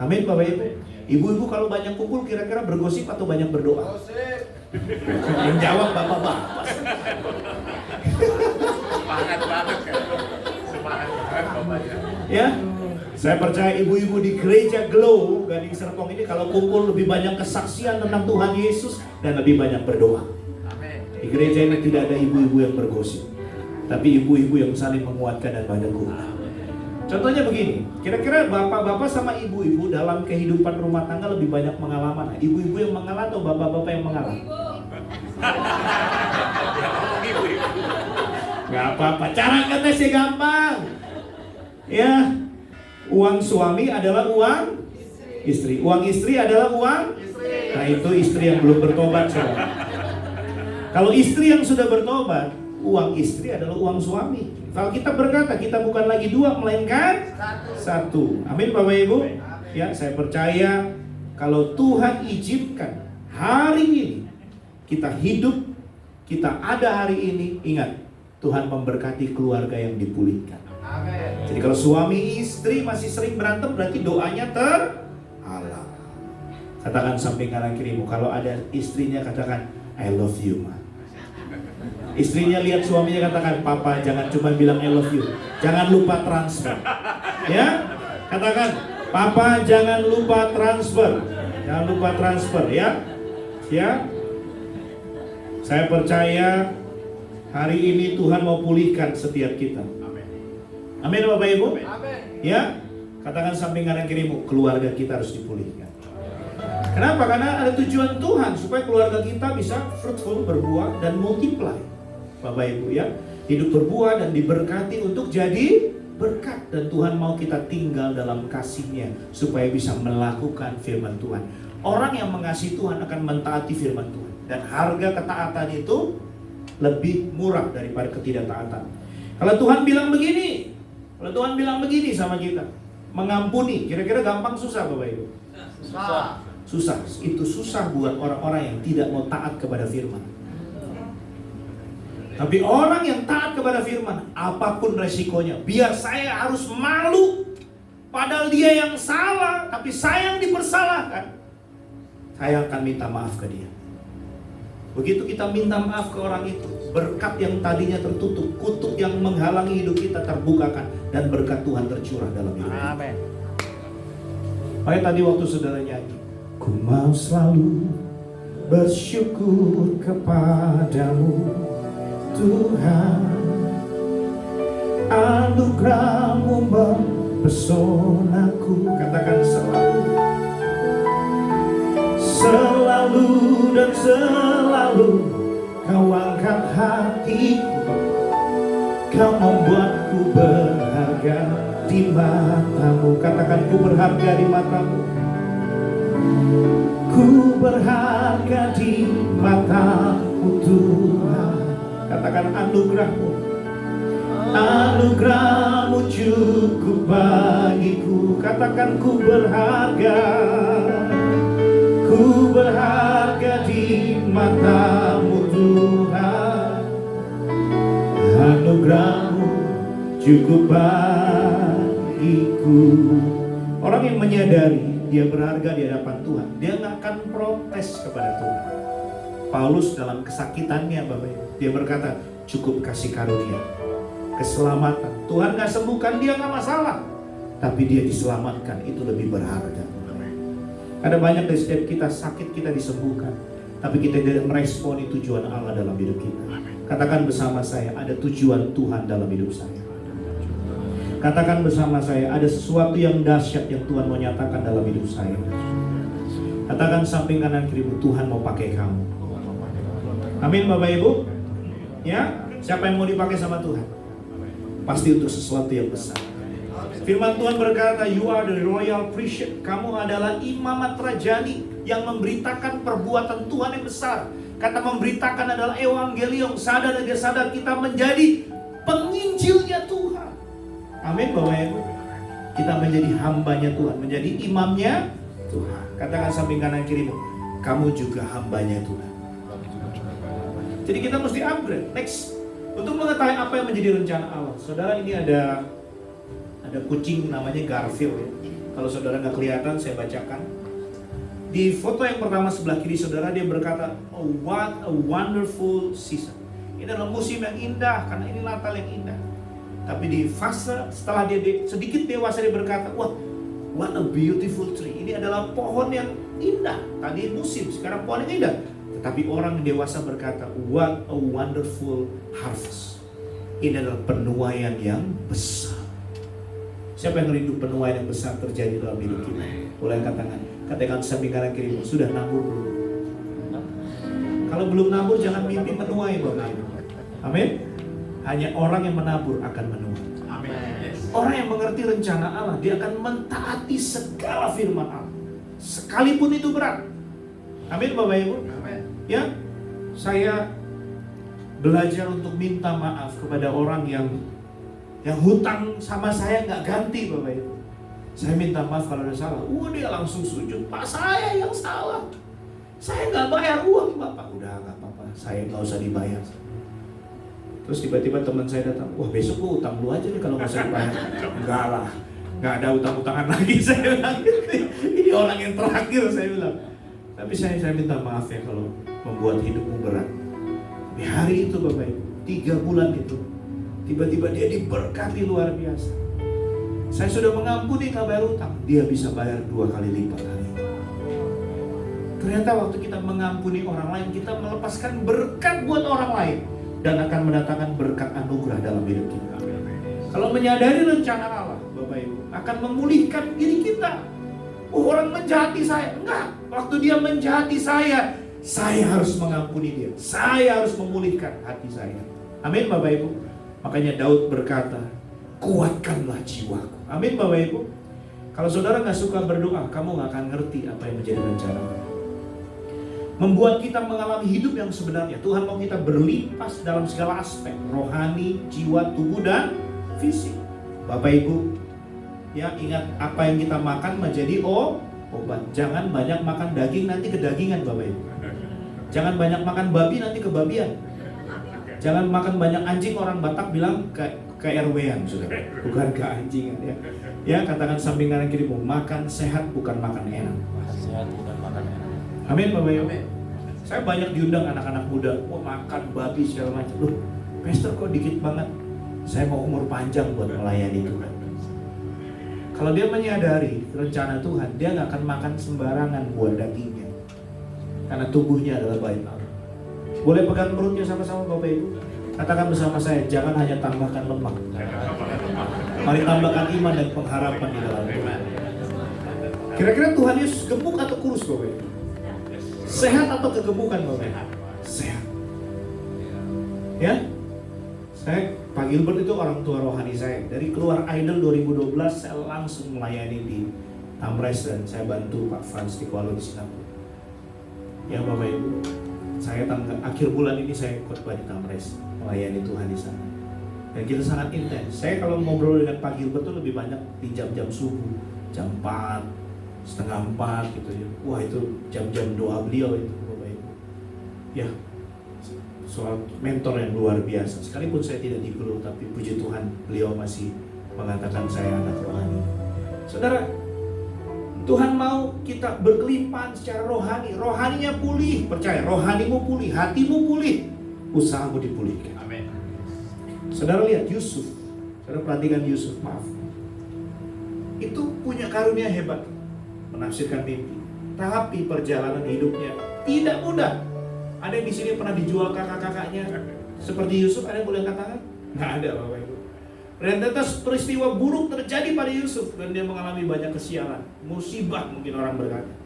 Amin Bapak Ibu. Ibu-ibu kalau banyak kumpul kira-kira bergosip atau banyak berdoa? Yang jawab bapak-bapak. Semangat banget kan? Semangat banget bapaknya. Ya, saya percaya ibu-ibu di gereja Glow Gading Serpong ini kalau kumpul lebih banyak kesaksian tentang Tuhan Yesus dan lebih banyak berdoa. Amin. Di gereja ini tidak ada ibu-ibu yang bergosip, tapi ibu-ibu yang saling menguatkan dan meneguh. Contohnya begini, kira-kira bapak-bapak sama ibu-ibu dalam kehidupan rumah tangga lebih banyak mengalah mana? Ibu-ibu yang mengalah atau bapak-bapak yang mengalah? Gak apa-apa, cara ngetesnya gampang. Ya, uang suami adalah uang istri. Uang istri adalah uang istri. Nah itu istri yang belum bertobat saudara. Kalau istri yang sudah bertobat, uang istri adalah uang suami. Kalau kita berkata kita bukan lagi dua melainkan satu. Amin Bapak Ibu. Ya, saya percaya kalau Tuhan izinkan hari ini kita hidup, kita ada hari ini, ingat Tuhan memberkati keluarga yang dipulihkan. Jadi kalau suami istri masih sering berantem berarti doanya terhalang. Katakan samping kanan kirimu, kalau ada istrinya katakan I love you ma. Istrinya lihat suaminya katakan, papa jangan cuma bilang I love you, jangan lupa transfer. Ya, katakan, papa jangan lupa transfer, jangan lupa transfer ya. Ya, saya percaya hari ini Tuhan mau pulihkan setiap kita. Amin Bapak Ibu. Ya, katakan samping kanan kirimu, keluarga kita harus dipulihkan. Kenapa? Karena ada tujuan Tuhan supaya keluarga kita bisa fruitful, berbuah dan multiply. Bapak Ibu ya, hidup berbuah dan diberkati untuk jadi berkat. Dan Tuhan mau kita tinggal dalam kasih-Nya supaya bisa melakukan firman Tuhan. Orang yang mengasihi Tuhan akan mentaati firman Tuhan. Dan harga ketaatan itu lebih murah daripada ketidaktaatan. Kalau Tuhan bilang begini, kalau Tuhan bilang begini sama kita, mengampuni, kira-kira gampang susah Bapak Ibu? Susah. Susah, itu susah buat orang-orang yang tidak mau taat kepada firman. Tapi orang yang taat kepada firman, apapun resikonya, biar saya harus malu, padahal dia yang salah, tapi saya yang dipersalahkan, saya akan minta maaf ke dia. Begitu kita minta maaf ke orang itu, berkat yang tadinya tertutup, kutuk yang menghalangi hidup kita terbukakan, dan berkat Tuhan tercurah dalam hidup kita. Amin. Makanya tadi waktu saudara nyanyi, ku mau selalu bersyukur kepadamu Tuhan, anugerah-Mu mempesonaku. Katakan selalu, selalu dan selalu Kau angkat hatiku, Kau membuatku berharga di mata-Mu. Katakan, ku berharga di mata-Mu. Ku berharga di mata-Mu Tuhan. Katakan, anugerah-Mu, anugerah-Mu cukup bagiku. Katakan, ku berharga di mata-Mu Tuhan. Anugerah-Mu cukup bagiku. Orang yang menyadari dia berharga di hadapan Tuhan, dia nggak akan protes kepada Tuhan. Paulus dalam kesakitannya Bapak Ibu, dia berkata, cukup kasih karunia. keselamatan. Tuhan gak sembuhkan dia gak masalah, tapi dia diselamatkan, itu lebih berharga. Ada banyak dari setiap kita sakit kita disembuhkan, tapi kita tidak meresponi tujuan Allah dalam hidup kita. Katakan bersama saya, ada tujuan Tuhan dalam hidup saya. Katakan bersama saya, ada sesuatu yang dahsyat yang Tuhan mau nyatakan dalam hidup saya. Katakan samping kanan kirimu, Tuhan mau pakai kamu. Amin Bapak Ibu. Ya, siapa yang mau dipakai sama Tuhan? Pasti untuk sesuatu yang besar. Firman Tuhan berkata, you are the royal priesthood. Kamu adalah imamat rajani yang memberitakan perbuatan Tuhan yang besar. Kata memberitakan adalah evangelium. Sadar dan tidak sadar kita menjadi penginjilnya Tuhan. Amin Bapak Ibu. Kita menjadi hambanya Tuhan, menjadi imamnya Tuhan. Katakan samping kanan kirimu, kamu juga hambanya Tuhan. Jadi kita mesti upgrade. Next, untuk mengetahui apa yang menjadi rencana Allah. Saudara, ini ada kucing namanya Garfield ya. Kalau saudara nggak kelihatan, saya bacakan. Di foto yang pertama sebelah kiri saudara, dia berkata, oh, what a wonderful season. Ini adalah musim yang indah, karena ini Natal yang indah. Tapi di fase setelah dia sedikit dewasa, dia berkata, wah, what a beautiful tree. Ini adalah pohon yang indah. Tadi musim, sekarang pohon yang indah. Tetapi orang yang dewasa berkata, what a wonderful harvest. Ini adalah penuaian yang besar. Siapa yang rindu penuaian yang besar terjadi dalam hidup kita? Boleh katakan samping kanan kirimu, sudah nabur belum? Kalau belum nabur, jangan mimpi menuai Bapak Ibu. Amin. Hanya orang yang menabur akan menuai. Amin. Orang yang mengerti rencana Allah, dia akan mentaati segala firman Allah, sekalipun itu berat. Amin Bapak Ibu. Ya, saya belajar untuk minta maaf kepada orang yang hutang sama saya nggak ganti Bapak Ibu. Saya minta maaf kalau ada salah. Dia langsung sujud. Pak, saya yang salah. Saya nggak bayar uang Bapak. Udah nggak apa-apa, saya nggak usah dibayar. Terus tiba-tiba teman saya datang. Wah, besok gua utang lu aja nih kalau nggak usah dibayar. Enggak lah, nggak ada utang-utangan lagi. Saya bilang ini orang yang terakhir, saya bilang. Tapi saya minta maaf ya kalau membuat hidupmu berat. Di hari itu Bapak Ibu, 3 bulan itu, tiba-tiba dia diberkati luar biasa. Saya sudah mengampuni nggak bayar utang, dia bisa bayar 2 kali lipat hari ini. Ternyata waktu kita mengampuni orang lain, kita melepaskan berkat buat orang lain dan akan mendatangkan berkat anugerah dalam hidup kita. Kalau menyadari rencana Allah, Bapak Ibu, akan memulihkan diri kita. Orang menjahati saya, enggak. Waktu dia menjahati saya harus mengampuni dia. Saya harus memulihkan hati saya. Amin Bapak Ibu. Makanya Daud berkata, kuatkanlah jiwaku. Amin Bapak Ibu. Kalau saudara gak suka berdoa, kamu gak akan ngerti apa yang menjadi rencana Allah. Membuat kita mengalami hidup yang sebenarnya. Tuhan mau kita berlimpas dalam segala aspek, rohani, jiwa, tubuh, dan fisik. Bapak Ibu, ya ingat apa yang kita makan menjadi obat. Jangan banyak makan daging, nanti kedagingan Bapak Ibu. Jangan banyak makan babi, nanti kebabian. Jangan makan banyak anjing, orang Batak bilang ke RW-an, saudara. Bukan ke anjingan ya. Ya, katakan samping kanan kirimu, makan sehat bukan makan enak. Sehat bukan makan enak. Amin Bapak Ibu. Saya banyak diundang anak-anak muda, makan babi segala macam. Loh, pastor kok dikit banget. Saya mau umur panjang buat melayani Tuhan. Kalau dia menyadari rencana Tuhan, dia gak akan makan sembarangan buat dagingnya. Karena tubuhnya adalah bait Allah. Boleh pegang perutnya sama-sama Bapak Ibu. Katakan bersama saya, jangan hanya tambahkan lemak. Mari tambahkan iman dan pengharapan di dalam Tuhan. Kira-kira Tuhan Yesus gemuk atau kurus Bapak Ibu? Sehat atau kegemukan Bapak Ibu? Sehat. Ya? Pak Gilbert itu orang tua rohani saya. Dari keluar Idol 2012, saya langsung melayani di Tamres dan saya bantu Pak Frans di Kuala di Singapura. Ya Bapak Ibu, saya akhir bulan ini saya khotbah di Tamres, melayani Tuhan di sana. Dan kita sangat intens. Saya kalau ngobrol dengan Pak Gilbert itu lebih banyak di jam-jam subuh, jam 4, setengah 4 gitu ya. Wah itu jam-jam doa beliau itu Bapak Ibu. Ya, soal mentor yang luar biasa. Sekalipun saya tidak di guru, tapi puji Tuhan beliau masih mengatakan saya anak rohani. Saudara, Tuhan mau kita berkelimpahan secara rohani. Rohaninya pulih, percaya. Rohanimu pulih, hatimu pulih, usahamu dipulihkan. Amin. Saudara lihat Yusuf. Saudara perhatikan Yusuf, maaf. Itu punya karunia hebat, menafsirkan mimpi. Tapi perjalanan hidupnya tidak mudah. Ada yang di sini pernah dijual kakak-kakaknya seperti Yusuf? Ada yang boleh katakan? Nggak ada, Bapak Ibu. Rentetan peristiwa buruk terjadi pada Yusuf dan dia mengalami banyak kesialan, musibah mungkin orang berkata.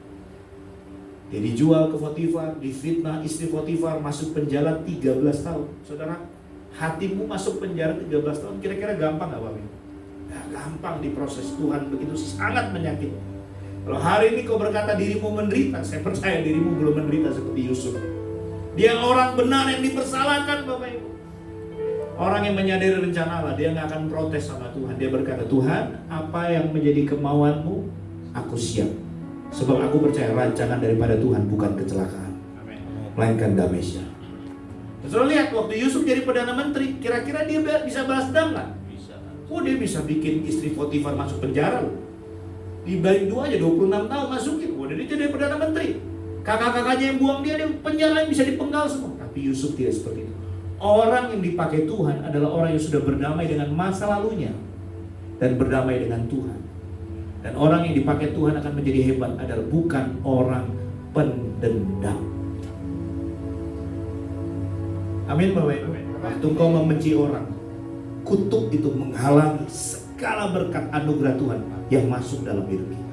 Dia dijual ke Potifar, difitnah istri Potifar, masuk penjara 13 tahun. Saudara, hatimu masuk penjara 13 tahun, kira-kira gampang nggak Bapak Ibu? Nggak gampang diproses. Tuhan begitu sangat menyakiti. Kalau hari ini kau berkata dirimu menderita, saya percaya dirimu belum menderita seperti Yusuf. Dia orang benar yang dipersalahkan, Bapak Ibu. Orang yang menyadari rencana Allah, dia nggak akan protes sama Tuhan. Dia berkata, Tuhan, apa yang menjadi kemauanmu, aku siap. Sebab aku percaya rancangan daripada Tuhan bukan kecelakaan, melainkan damai sejahtera. Saudara lihat, waktu Yusuf jadi Perdana Menteri, kira-kira dia bisa balas dendam nggak? Bisa. Oh, dia bisa bikin istri Potifar masuk penjara loh. Dibalik 2 aja 26 tahun masukin. Oh, dia jadi Perdana Menteri. Kakak-kakaknya yang buang dia penjara, bisa dipenggal semua. Tapi Yusuf tidak seperti itu. Orang yang dipakai Tuhan adalah orang yang sudah berdamai dengan masa lalunya dan berdamai dengan Tuhan. Dan orang yang dipakai Tuhan akan menjadi hebat adalah bukan orang pendendam. Amin Bapak Ibu. Waktu engkau membenci orang, kutuk itu menghalangi segala berkat anugerah Tuhan yang masuk dalam hidup kita.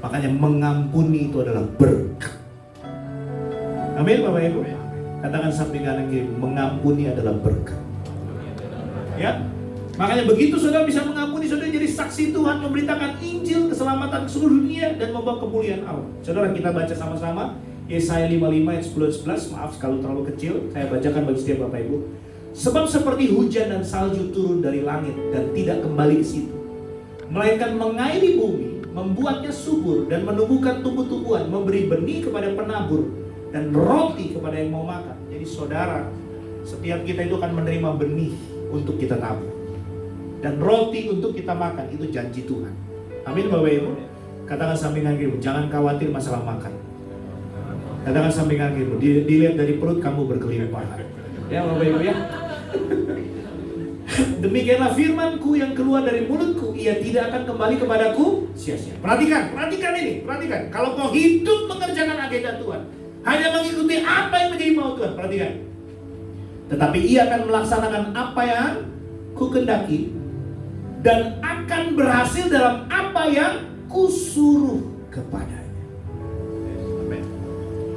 Makanya mengampuni itu adalah berkat. Amin Bapak Ibu. Katakan samping kanan kiri, mengampuni adalah berkat. Ya, makanya begitu saudara bisa mengampuni, saudara jadi saksi Tuhan, memberitakan Injil keselamatan ke seluruh dunia dan membawa kemuliaan Allah. Saudara, kita baca sama-sama Yesaya 55 ayat 10-11. Maaf kalau terlalu kecil, saya bacakan bagi setiap Bapak Ibu. Sebab seperti hujan dan salju turun dari langit dan tidak kembali ke situ, melainkan mengairi bumi, membuatnya subur dan menumbuhkan tumbuh-tumbuhan, memberi benih kepada penabur dan roti kepada yang mau makan. Jadi saudara, setiap kita itu akan menerima benih untuk kita tabur dan roti untuk kita makan. Itu janji Tuhan. Amin Bapak Ibu. Katakan sampingan kirimu, jangan khawatir masalah makan. Katakan sampingan kirimu, dilihat dari perut kamu berkelimpahan. Ya Bapak Ibu ya. Demikianlah firmanku yang keluar dari mulutku, ia tidak akan kembali kepadaku sia-sia. Perhatikan ini, perhatikan. Kalau kau hidup mengerjakan agenda Tuhan, hanya mengikuti apa yang menjadi mau Tuhan, perhatikan. Tetapi ia akan melaksanakan apa yang kukendaki dan akan berhasil dalam apa yang kusuruh kepadanya.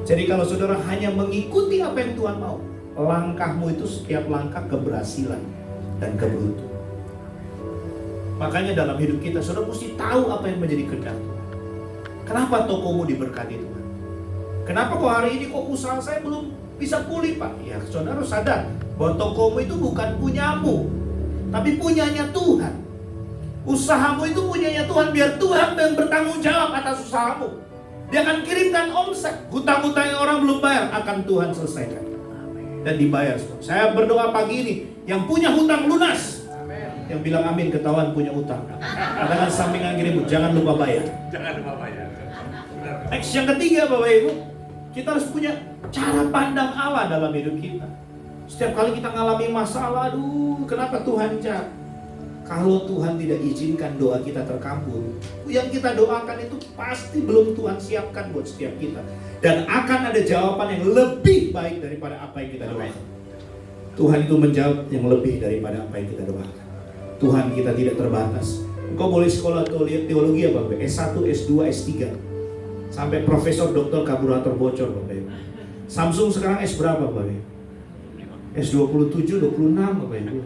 Jadi kalau saudara hanya mengikuti apa yang Tuhan mau, langkahmu itu setiap langkah keberhasilan dan keberuntungan. Makanya dalam hidup kita saudara mesti tahu apa yang menjadi kehendak Tuhan. Kenapa tokomu diberkati Tuhan? Kenapa kok hari ini kok usaha saya belum bisa pulih Pak? Ya saudara sadar bahwa tokomu itu bukan punyamu, tapi punyanya Tuhan. Usahamu itu punyanya Tuhan, biar Tuhan yang bertanggung jawab atas usahamu. Dia akan kirimkan omset. Hutang-hutang yang orang belum bayar akan Tuhan selesaikan dan dibayar. Saya berdoa pagi ini, yang punya hutang lunas. Yang bilang amin ketahuan punya hutang. Katakan sampingan kirimu, jangan lupa bayar. Jangan lupa bayar. Next, yang ketiga Bapak Ibu, kita harus punya cara pandang Allah dalam hidup kita. Setiap kali kita ngalami masalah, aduh kenapa Tuhan jahat? Kalau Tuhan tidak izinkan doa kita terkabul, yang kita doakan itu pasti belum Tuhan siapkan buat setiap kita. Dan akan ada jawaban yang lebih baik daripada apa yang kita doakan. Tuhan itu menjawab yang lebih daripada apa yang kita doakan. Tuhan kita tidak terbatas. Engkau boleh sekolah teologi ya Bapak, S1, S2, S3 sampai profesor, doktor, kaburator bocor Bapak Ibu. Samsung sekarang S berapa Bapak Ibu? S27, 26 Bapak Ibu.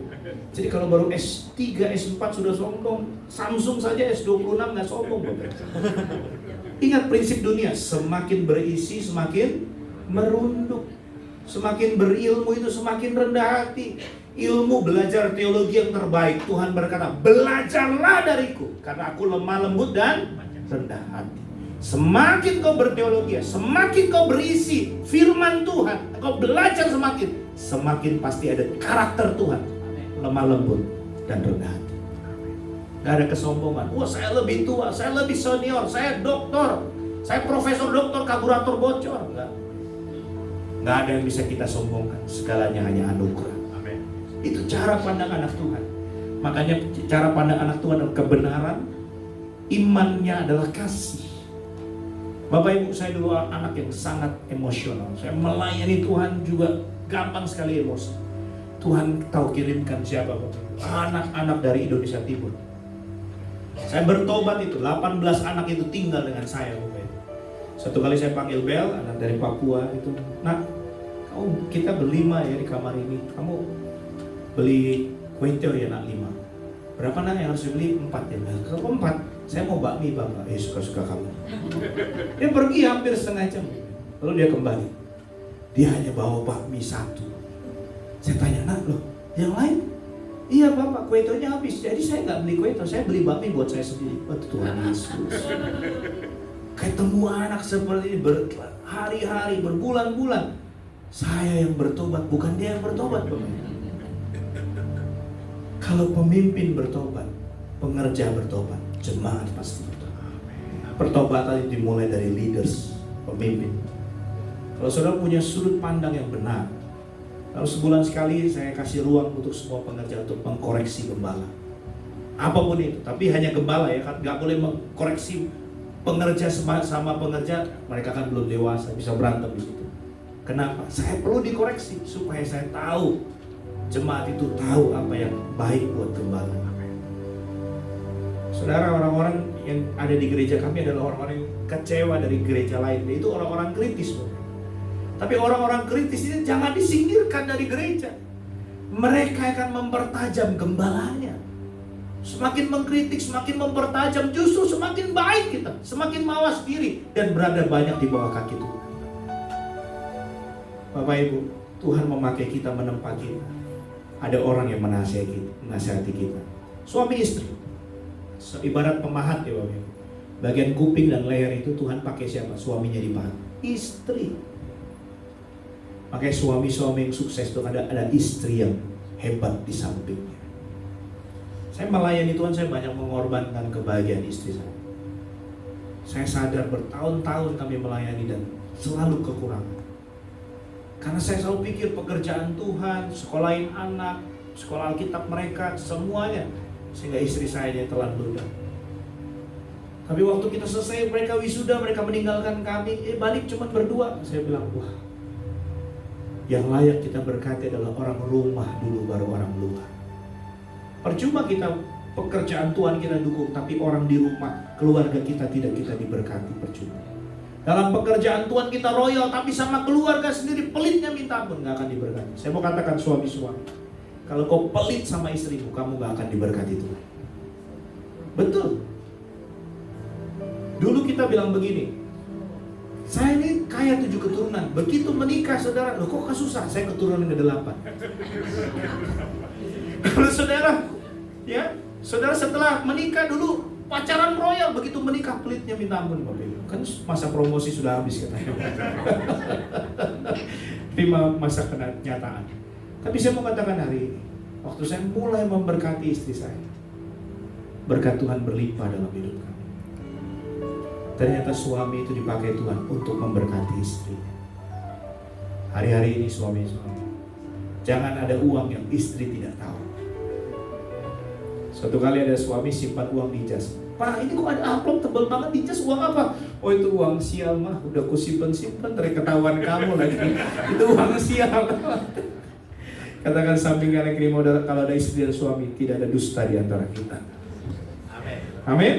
Jadi kalau baru S3, S4 sudah sombong, Samsung saja S26 nggak sombong Bapak Ibu. Ingat prinsip dunia, semakin berisi semakin merunduk. Semakin berilmu itu semakin rendah hati. Ilmu belajar teologi yang terbaik. Tuhan berkata, belajarlah dariku, karena aku lemah lembut dan rendah hati. Semakin kau berteologi, semakin kau berisi firman Tuhan, kau belajar semakin pasti ada karakter Tuhan, lemah lembut dan rendah hati. Gak ada kesombongan. Wah saya lebih tua, saya lebih senior, saya doktor, saya profesor doktor, kaburator bocor. Gak ada yang bisa kita sombongkan. Segalanya hanya anugerah. Itu cara pandang anak Tuhan. Makanya cara pandang anak Tuhan adalah kebenaran, imannya adalah kasih. Bapak Ibu, saya dulu anak yang sangat emosional. Saya melayani Tuhan juga gampang sekali emosi. Tuhan tahu kirimkan siapa Bapak Ibu? Anak-anak dari Indonesia Timur. Saya bertobat itu, 18 anak itu tinggal dengan saya Bapak Ibu. Satu kali saya panggil Bel, anak dari Papua itu, "Nak, kita berlima ya di kamar ini. Kamu beli kuetel ya nak 5. Berapa nak yang harus dibeli? 4 ya. Kalau 4, saya mau bakmi Bapak." Suka-suka kamu. Dia pergi hampir setengah jam. Lalu dia kembali. Dia hanya bawa bakmi 1. Saya tanya, "Nak, loh, yang lain?" "Iya Bapak, kuetelnya habis. Jadi saya nggak beli kuetel, saya beli bakmi buat saya sendiri." Oh, Tuhan Yesus. Ketemu anak seperti ini berhari-hari, berbulan-bulan. Saya yang bertobat, bukan dia yang bertobat Bapak. Kalau pemimpin bertobat, pengerja bertobat, jemaat pasti bertobat. Pertobatan itu dimulai dari leaders, pemimpin. Kalau saudara punya sudut pandang yang benar, lalu sebulan sekali saya kasih ruang untuk semua pengerja untuk mengkoreksi gembala. Apapun itu, tapi hanya gembala ya, kan nggak boleh mengkoreksi pengerja sama pengerja, mereka kan belum dewasa, bisa berantem di situ. Kenapa? Saya perlu dikoreksi supaya saya tahu, jemaat itu tahu apa yang baik buat gembala. Saudara, orang-orang yang ada di gereja kami adalah orang-orang yang kecewa dari gereja lain. Itu orang-orang kritis. Tapi orang-orang kritis ini jangan disingkirkan dari gereja. Mereka akan mempertajam gembalanya. Semakin mengkritik, semakin mempertajam, justru semakin baik kita, semakin mawas diri dan berada banyak di bawah kaki Tuhan. Bapak Ibu, Tuhan memakai kita, menempa kita. Ada orang yang menasihati kita. Suami istri, ibarat pemahat ya Bapak Ibu. Bagian kuping dan leher itu Tuhan pakai siapa? Suaminya dipahat. Istri. Makanya suami-suami yang sukses itu ada istri yang hebat di sampingnya. Saya melayani Tuhan, saya banyak mengorbankan kebahagiaan istri saya. Saya sadar bertahun-tahun kami melayani dan selalu kekurangan. Karena saya selalu pikir pekerjaan Tuhan, sekolahin anak, sekolah Alkitab mereka, semuanya. Sehingga istri saya yang telan ludah. Tapi waktu kita selesai, mereka wisuda, mereka meninggalkan kami, balik cuma berdua. Saya bilang, wah, yang layak kita berkati adalah orang rumah dulu, baru orang luar. Percuma kita pekerjaan Tuhan kita dukung, tapi orang di rumah, keluarga kita tidak kita diberkati, percuma. Dalam pekerjaan Tuhan kita royal, tapi sama keluarga sendiri pelitnya minta ampun, gak akan diberkati. Saya mau katakan suami-suami, kalau kau pelit sama istrimu, kamu gak akan diberkati Tuhan. Betul. Dulu kita bilang begini, saya ini kaya 7 keturunan, begitu menikah saudara, loh kok susah, saya keturunan ke-8. Kalau saudara, ya, saudara setelah menikah dulu pacaran royal, begitu menikah pelitnya minta ampun Bapak Ibu. Kan masa promosi sudah habis katanya. Terima masa kenyataan. Tapi saya mau katakan hari ini, waktu saya mulai memberkati istri saya, berkat Tuhan berlimpah dalam hidup kami. Ternyata suami itu dipakai Tuhan untuk memberkati istrinya. Hari-hari ini suami-suami, jangan ada uang yang istri tidak tahu. Suatu kali ada suami simpan uang di jas. Pak, ini kok ada amplop tebal banget di jas, uang apa? Oh itu uang sial mah, udah ku simpen-simpen dari ketahuan kamu lagi. Itu uang sial. Katakan samping kanan kiri, kalau ada istri dan suami, tidak ada dusta di antara kita. Amin. Amin.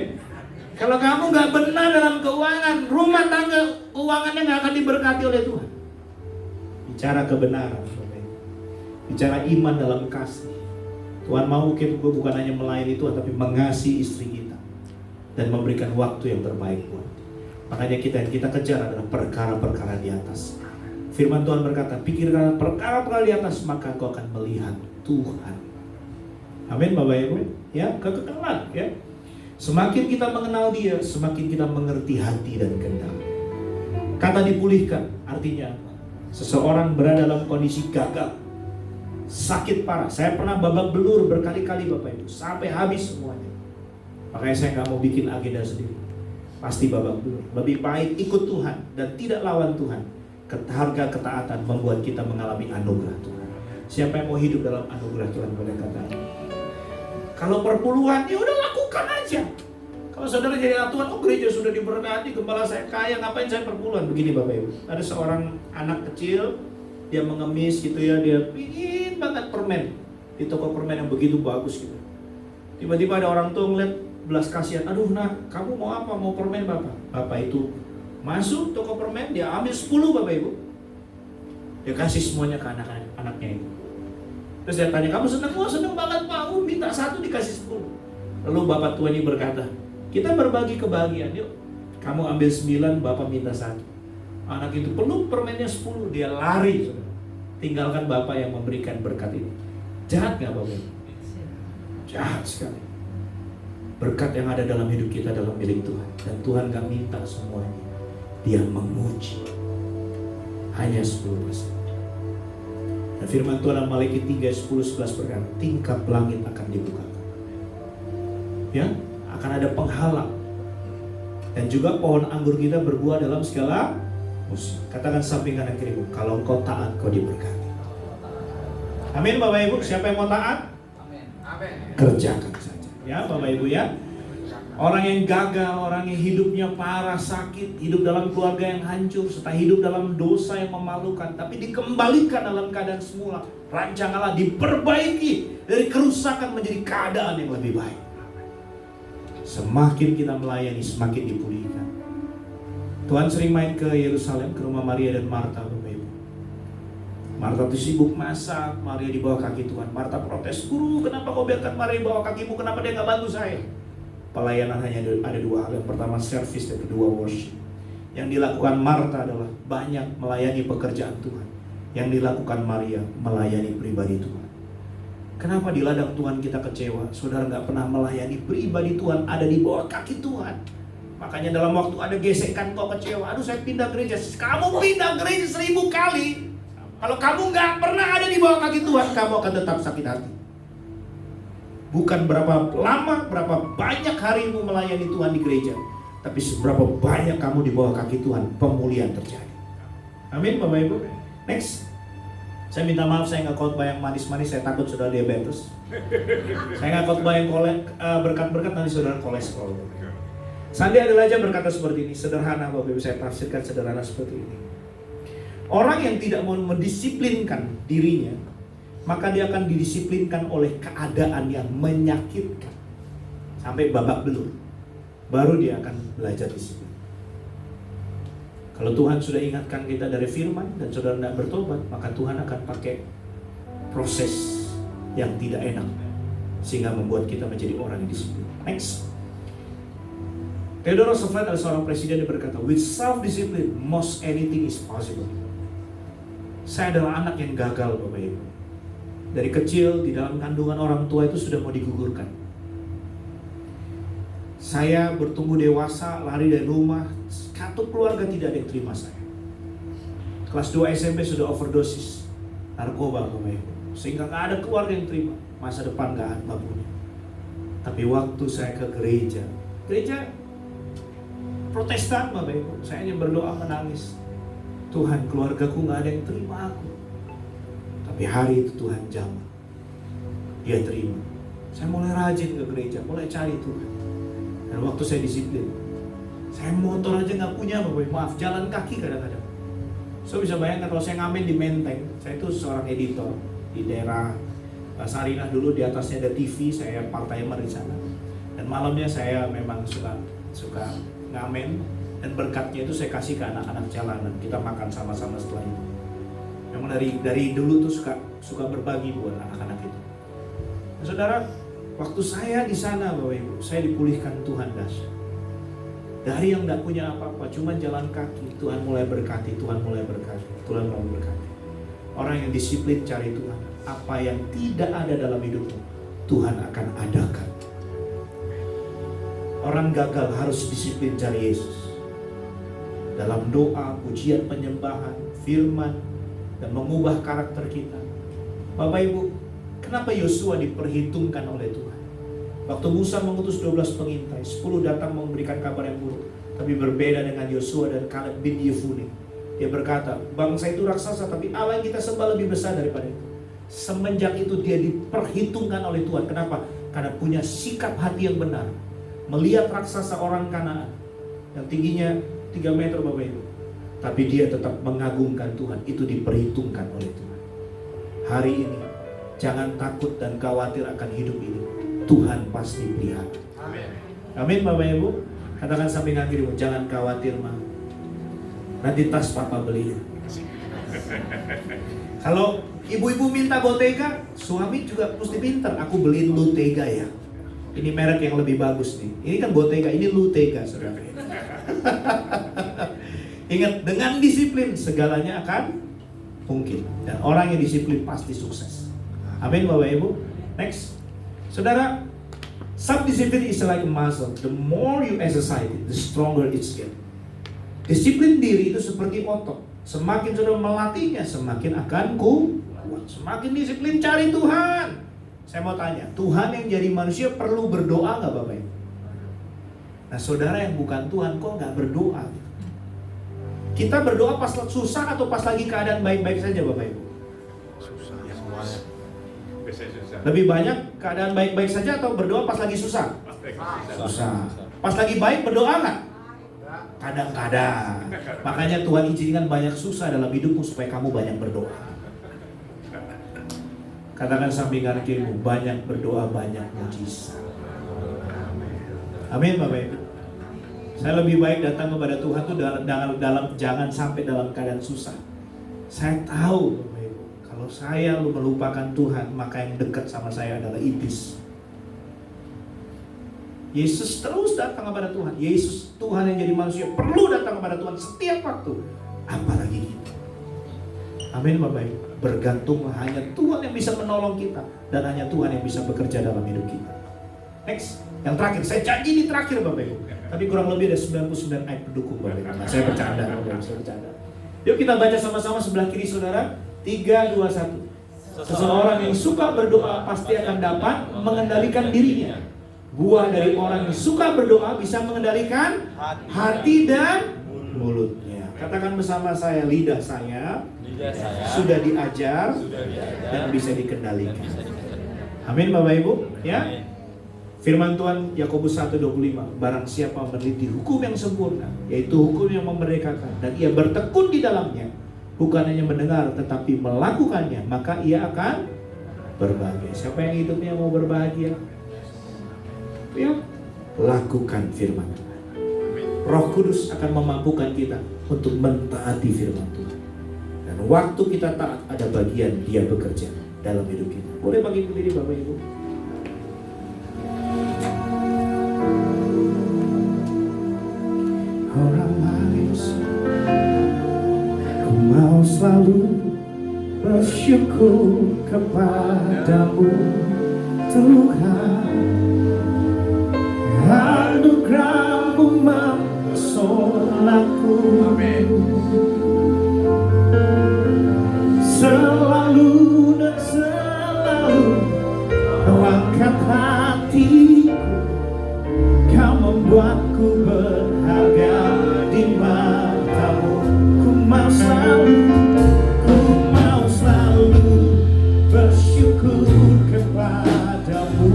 Kalau kamu gak benar dalam keuangan, rumah tangga keuangannya gak akan diberkati oleh Tuhan. Bicara kebenaran, bicara iman dalam kasih. Tuhan mau kita bukan hanya melayani Tuhan, tapi mengasihi istri kita dan memberikan waktu yang terbaik buat. Makanya kita kejar adalah perkara-perkara di atas. Firman Tuhan berkata, pikirkan perkara-perkara di atas, maka kau akan melihat Tuhan. Amin Bapak Ibu. Ya, kekekalan ya. Semakin kita mengenal Dia, semakin kita mengerti hati dan kehendak. Kata dipulihkan artinya apa? Seseorang berada dalam kondisi gagal, sakit parah. Saya pernah babak belur berkali-kali Bapak Ibu, sampai habis semuanya. Makanya saya gak mau bikin agenda sendiri. Pasti babak belur. Lebih baik ikut Tuhan dan tidak lawan Tuhan. Harga ketaatan membuat kita mengalami anugerah Tuhan. Siapa yang mau hidup dalam anugerah Tuhan boleh katakan. Kalau perpuluhan, ya udah lakukan aja. Kalau saudara jadi anak Tuhan, oh gereja sudah diberkati, gembala saya kaya, ngapain saya perpuluhan? Begini Bapak Ibu, ada seorang anak kecil, dia mengemis gitu ya, dia pingin banget permen di toko permen yang begitu bagus gitu. Tiba-tiba ada orang tua ngeliat belas kasihan, aduh nak, kamu mau apa? Mau permen Bapak? Bapak itu masuk toko permen, dia ambil 10 Bapak Ibu. Dia kasih semuanya ke anak-anaknya itu. Terus dia tanya, kamu senang? Wah senang banget Pak, minta 1 dikasih 10. Lalu Bapak tua ini berkata, kita berbagi kebahagiaan, yuk. Kamu ambil 9, Bapak minta 1. Anak itu peluk permennya 10, dia lari. Tinggalkan Bapak yang memberikan berkat ini. Jahat gak Bapak? Jahat sekali. Berkat yang ada dalam hidup kita dalam milik Tuhan. Dan Tuhan gak minta semuanya. Dia menguji. Hanya 10%. Dan firman Tuhan dalam Maliaki 3:10-11 berkata, tingkap langit akan dibukakan. Ya, akan ada penghalang. Dan juga pohon anggur kita berbuah dalam segala musim. Katakan samping kanan kirimu, kalau engkau taat kau diberkati. Amin Bapak Ibu, siapa yang mau taat? Kerjakan saja. Ya Bapak Ibu ya. Orang yang gagal, orang yang hidupnya parah, sakit, hidup dalam keluarga yang hancur, serta hidup dalam dosa yang memalukan, tapi dikembalikan dalam keadaan semula. Rancang Allah diperbaiki dari kerusakan menjadi keadaan yang lebih baik. Semakin kita melayani, semakin dipulihkan. Tuhan sering main ke Yerusalem, ke rumah Maria dan Marta, Bapak Ibu. Marta itu sibuk masak, Maria di bawah kaki Tuhan. Marta protes, guru kenapa kau biarkan Maria di bawah kakimu, kenapa dia gak bantu saya? Pelayanan hanya ada 2 hal. Yang pertama service, dan kedua worship. Yang dilakukan Marta adalah banyak melayani pekerjaan Tuhan. Yang dilakukan Maria melayani pribadi Tuhan. Kenapa di ladang Tuhan kita kecewa? Saudara gak pernah melayani pribadi Tuhan, ada di bawah kaki Tuhan. Makanya dalam waktu ada gesekan kau kecewa, aduh saya pindah gereja. Kamu pindah gereja 1000 kali. Kalau kamu gak pernah ada di bawah kaki Tuhan, kamu akan tetap sakit hati. Bukan berapa lama, berapa banyak harimu melayani Tuhan di gereja, tapi seberapa banyak kamu di bawah kaki Tuhan, pemulihan terjadi. Amin Bapak Ibu. Next. Saya minta maaf, saya nggak khotbah yang manis-manis, saya takut saudara diabetes. Saya nggak khotbah yang berkat-berkat, nanti saudara kolesterol. Sandi Adelaja berkata seperti ini, sederhana Bapak Ibu, saya tafsirkan sederhana seperti ini. Orang yang tidak mau mendisiplinkan dirinya, maka dia akan didisiplinkan oleh keadaan yang menyakitkan sampai babak belur. Baru dia akan belajar disiplin. Kalau Tuhan sudah ingatkan kita dari firman dan saudara tidak bertobat, maka Tuhan akan pakai proses yang tidak enak sehingga membuat kita menjadi orang yang disiplin. Next. Theodore Roosevelt adalah seorang presiden yang berkata, with self-discipline, most anything is possible. Saya adalah anak yang gagal Bapak Ibu. Dari kecil di dalam kandungan orang tua itu sudah mau digugurkan. Saya bertumbuh dewasa, lari dari rumah, satu keluarga tidak ada yang terima saya. Kelas 2 SMP sudah overdosis narkoba Bapak Ibu. Sehingga gak ada keluarga yang terima. Masa depan gak ada punya. Tapi waktu saya ke gereja Protestan Bapak Ibu, saya hanya berdoa menangis. Tuhan, keluargaku gak ada yang terima aku. Tapi hari itu Tuhan jamah. Dia terima. Saya mulai rajin ke gereja, mulai cari Tuhan. Dan waktu saya disiplin, saya motor aja gak punya Bapak Ibu. Maaf, jalan kaki kadang-kadang. So bisa bayangkan kalau saya ngamen di Menteng. Saya itu seorang editor di daerah Sarinah dulu, di atasnya ada TV, saya part-timer di sana. Dan malamnya saya memang suka ngamen, dan berkatnya itu saya kasih ke anak-anak jalanan. Kita makan sama-sama setelah itu. Memang dari dulu tuh suka berbagi buat anak-anak itu. Nah, saudara, waktu saya di sana Bapak Ibu, saya dipulihkan Tuhan dahsyat. Dari yang tidak punya apa-apa, cuma jalan kaki, Tuhan mulai berkati, Tuhan mulai berkati, Tuhan mulai berkati. Orang yang disiplin cari Tuhan, apa yang tidak ada dalam hidupmu, Tuhan akan adakan. Orang gagal harus disiplin cari Yesus. Dalam doa, pujian, penyembahan, firman, dan mengubah karakter kita. Bapak Ibu, kenapa Yosua diperhitungkan oleh Tuhan? Waktu Musa mengutus 12 pengintai, 10 datang memberikan kabar yang buruk. Tapi berbeda dengan Yosua dan Kaleb bin Yefune. Dia berkata, bangsa itu raksasa, tapi Allah yang kita sembah lebih besar daripada itu. Semenjak itu dia diperhitungkan oleh Tuhan. Kenapa? Karena punya sikap hati yang benar. Melihat raksasa orang Kanaan yang tingginya 3 meter Bapak Ibu, tapi dia tetap mengagungkan Tuhan. Itu diperhitungkan oleh Tuhan. Hari ini jangan takut dan khawatir akan hidup ini. Tuhan pasti pelihara. Amin Bapak Ibu. Katakan samping kirimu, jangan khawatir Ma. Nanti tas papa beliin. Kalau ibu-ibu minta Bottega, suami juga mesti pintar. Aku beliin Lutega ya. Ini merek yang lebih bagus nih. Ini kan Bottega, ini Lutega saudara. Ingat, dengan disiplin segalanya akan mungkin. Dan orang yang disiplin pasti sukses. Amin Bapak Ibu. Next. Saudara, self-discipline is like a muscle. The more you exercise it, the stronger it gets. Disiplin diri itu seperti otot. Semakin saudara melatihnya, semakin akan kuat. Semakin disiplin cari Tuhan. Saya mau tanya, Tuhan yang jadi manusia perlu berdoa nggak Bapak Ibu? Nah saudara yang bukan Tuhan kok nggak berdoa? Kita berdoa pas susah atau pas lagi keadaan baik-baik saja Bapak Ibu? Susah. Semuanya. Biasanya susah. Lebih banyak keadaan baik-baik saja atau berdoa pas lagi susah? Susah. Pas lagi baik berdoa nggak? Kadang-kadang. Makanya Tuhan izinkan banyak susah dalam hidupmu supaya kamu banyak berdoa. Katakan samping kanan kirimu, banyak berdoa, banyak mujizat. Amin Bapak Ibu. Saya lebih baik datang kepada Tuhan tuh dalam jangan sampai dalam keadaan susah. Saya tahu Bapak Ibu, kalau saya melupakan Tuhan, maka yang dekat sama saya adalah iblis. Yesus terus datang kepada Tuhan. Yesus, Tuhan yang jadi manusia, perlu datang kepada Tuhan setiap waktu. Apalagi kita. Amin Bapak Ibu. Bergantunglah hanya Tuhan yang bisa menolong kita. Dan hanya Tuhan yang bisa bekerja dalam hidup kita. Next. Yang terakhir. Saya janji ini terakhir Bapak Ibu. Tapi kurang lebih ada 99 ayat pendukung Bapak Ibu. Nah, saya bercanda Bapak Ibu. Saya bercanda. Yuk kita baca sama-sama sebelah kiri saudara. 3, 2, 1. Seseorang yang suka berdoa pasti akan dapat mengendalikan dirinya. Buah dari orang yang suka berdoa bisa mengendalikan hati dan mulutnya. Katakan bersama saya, lidah saya sudah diajar dan bisa dikendalikan. Amin Bapak Ibu. Ya. Firman Tuhan Yakobus 1:25, barang siapa meneliti hukum yang sempurna, yaitu hukum yang memerdekakan, dan ia bertekun di dalamnya, bukan hanya mendengar tetapi melakukannya, maka ia akan berbahagia. Siapa yang hidupnya mau berbahagia? Ya, lakukan firman Tuhan. Roh Kudus akan memampukan kita untuk mentaati firman Tuhan. Dan waktu kita taat, ada bagian Dia bekerja dalam hidup kita. Boleh bagi berdiri Bapak Ibu. Orang manusia, aku mau selalu bersyukur kepadamu Tuhan. Anugerah-Mu mempesonaku. Selalu dan selalu Kau angkat hatiku. Kau membuatku berharga di mata-Mu. Ku mau selalu bersyukur kepadamu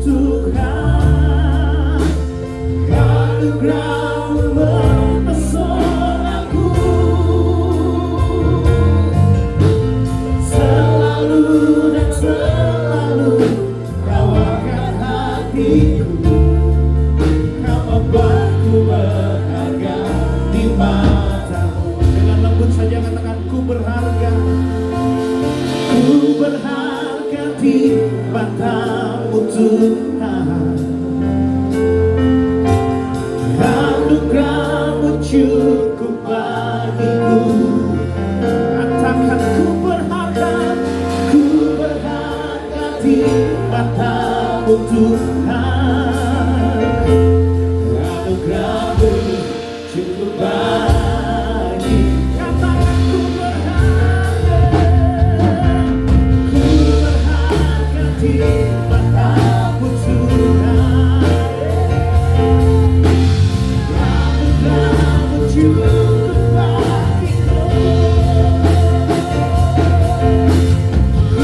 Tuhan. Anugerah-Mu mempesonaku. Selalu dan selalu Kau angkat hatiku. Kau membuatku berharga di mata-Mu. Dengan lembut saja katakan, ku berharga. Ku berharga di mata-Mu Tuhan. Anugerah-Mu cukup bagiku. Katakan ku berharga di mata-Mu Tuhan. Anugerah-Mu cukup bagi. Katakan ku berharga di mata-Mu Tuhan. Anugerah-Mu cukup bagiku. Ku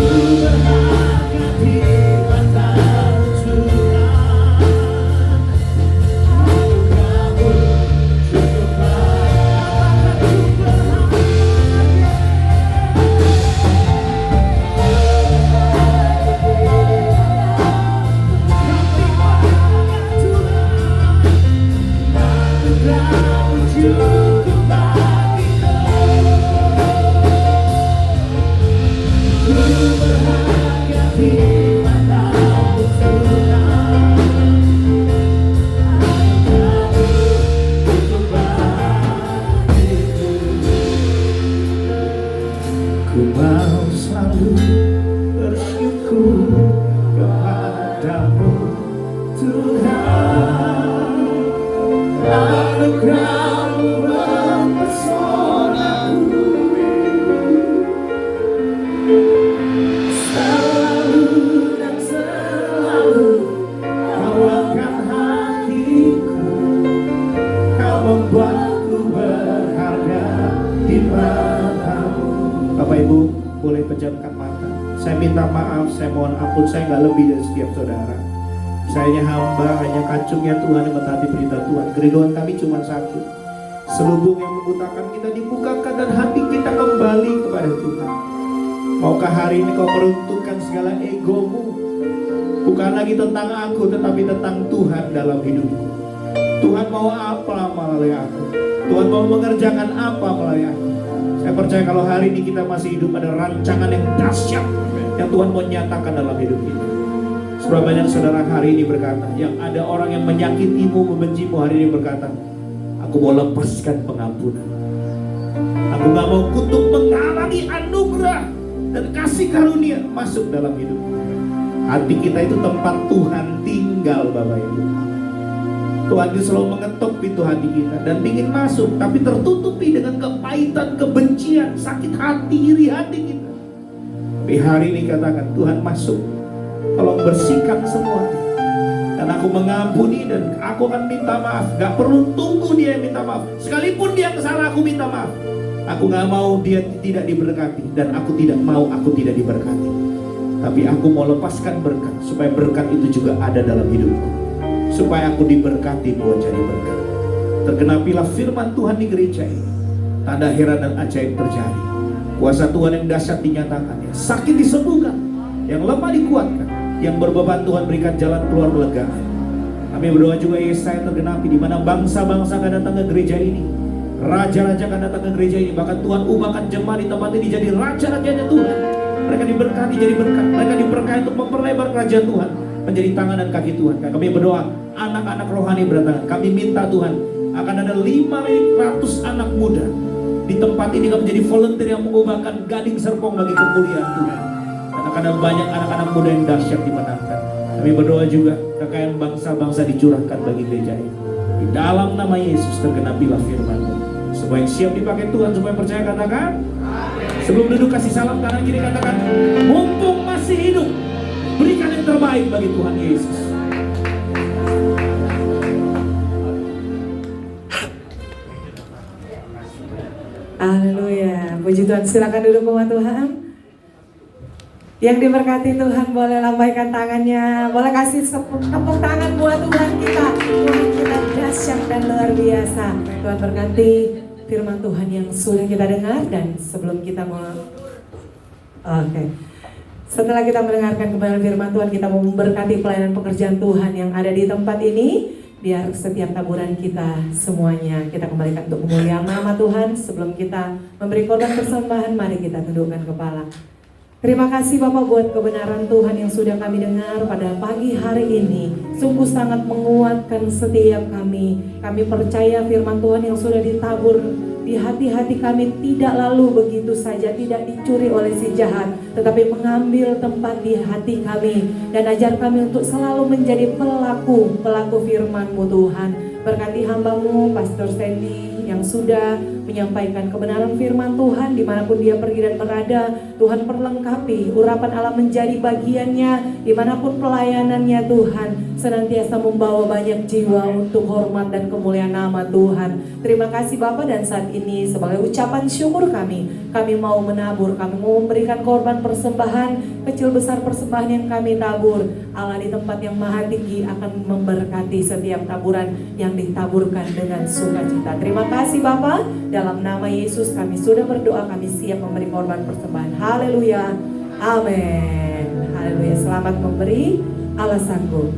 minta maaf, saya mohon ampun, saya nggak lebih dari setiap saudara. Saya hanya hamba, hanya kacungnya Tuhan yang mentaati perintah Tuhan. Kerinduan kami cuma satu, selubung yang membutakan kita dibukakan dan hati kita kembali kepada Tuhan. Maukah hari ini kau meruntuhkan segala egomu, bukan lagi tentang aku, tetapi tentang Tuhan dalam hidupku. Tuhan mau apa melalui aku, Tuhan mau mengerjakan apa melalui aku. Saya percaya kalau hari ini kita masih hidup, ada rancangan yang dahsyat yang Tuhan mau nyatakan dalam hidup kita. Seberapa banyak saudara hari ini berkata, yang ada orang yang menyakitimu, membencimu, hari ini berkata, aku mau lepaskan pengampunan. Aku gak mau kutuk, menghalangi anugerah dan kasih karunia masuk dalam hidupku. Hati kita itu tempat Tuhan tinggal, Bapak Ibu. Tuhan itu selalu mengetuk pintu hati kita dan ingin masuk, tapi tertutupi dengan kepahitan, kebencian, sakit hati, iri hati kita. Tapi hari ini katakan, Tuhan masuk, tolong bersihkan semuanya. Dan aku mengampuni dan aku akan minta maaf. Gak perlu tunggu dia yang minta maaf. Sekalipun dia salah, aku minta maaf. Aku gak mau dia tidak diberkati, dan aku tidak mau aku tidak diberkati. Tapi aku mau lepaskan berkat, supaya berkat itu juga ada dalam hidupku, supaya aku diberkati buat jadi berkat. Tergenapilah firman Tuhan di gereja ini. Tanda heran dan ajaib terjadi. Kuasa Tuhan yang dahsyat dinyatakan, yang sakit disembuhkan, yang lemah dikuatkan, yang berbeban Tuhan berikan jalan keluar legaan. Kami berdoa juga Yesaya tergenapi, di mana bangsa-bangsa akan datang ke gereja ini, raja-raja akan datang ke gereja ini. Bahkan Tuhan ubahkan jemaat di tempat ini jadi raja-rajanya Tuhan. Mereka diberkati jadi berkat, mereka diberkati untuk memperlebar kerajaan Tuhan, menjadi tangan dan kaki Tuhan. Kami berdoa, anak-anak rohani berdatangan. Kami minta Tuhan, akan ada 500 anak muda di tempat ini akan menjadi volunteer yang mengubahkan gading serpong bagi kemuliaan Tuhan. Dan akan ada banyak anak-anak muda yang dahsyat dimenangkan. Kami berdoa juga, kekayaan bangsa-bangsa dicurahkan bagi gereja ini. Di dalam nama Yesus tergenapilah firman-Mu. Semua yang siap dipakai Tuhan, semua yang percaya katakan. Sebelum duduk kasih salam kanan kiri katakan, mumpung masih hidup, berikan yang terbaik bagi Tuhan Yesus. Haleluya, puji Tuhan. Silakan duduk umat Tuhan. Yang diberkati Tuhan boleh lambaikan tangannya, boleh kasih tepuk tangan buat Tuhan kita. Tuhan kita dahsyat dan luar biasa. Tuhan berkati firman Tuhan yang sudah kita dengar. Dan sebelum kita setelah kita mendengarkan kebenaran firman Tuhan, kita mau memberkati pelayanan pekerjaan Tuhan yang ada di tempat ini. Biar setiap taburan kita semuanya kita kembalikan untuk kemuliaan nama Tuhan. Sebelum kita memberi korban persembahan, mari kita tundukkan kepala. Terima kasih Bapak buat kebenaran Tuhan yang sudah kami dengar pada pagi hari ini. Sungguh sangat menguatkan setiap kami. Kami percaya firman Tuhan yang sudah ditabur di hati-hati kami tidak lalu begitu saja, tidak dicuri oleh si jahat, tetapi mengambil tempat di hati kami. Dan ajar kami untuk selalu menjadi pelaku firman-Mu Tuhan. Berkati hamba-Mu Pastor Sandy yang sudah menyampaikan kebenaran firman Tuhan dimanapun dia pergi dan berada. Tuhan perlengkapi, urapan Allah menjadi bagiannya dimanapun pelayanannya. Tuhan senantiasa membawa banyak jiwa untuk hormat dan kemuliaan nama Tuhan. Terima kasih Bapak, dan saat ini sebagai ucapan syukur kami mau menabur, kami mau memberikan korban persembahan, kecil besar persembahan yang kami tabur. Allah di tempat yang maha tinggi akan memberkati setiap taburan yang ditaburkan dengan sukacita. Terima kasih Bapak. Dalam nama Yesus kami sudah berdoa, kami siap memberi korban persembahan. Haleluya, amin. Haleluya, selamat memberi, Allah sanggup.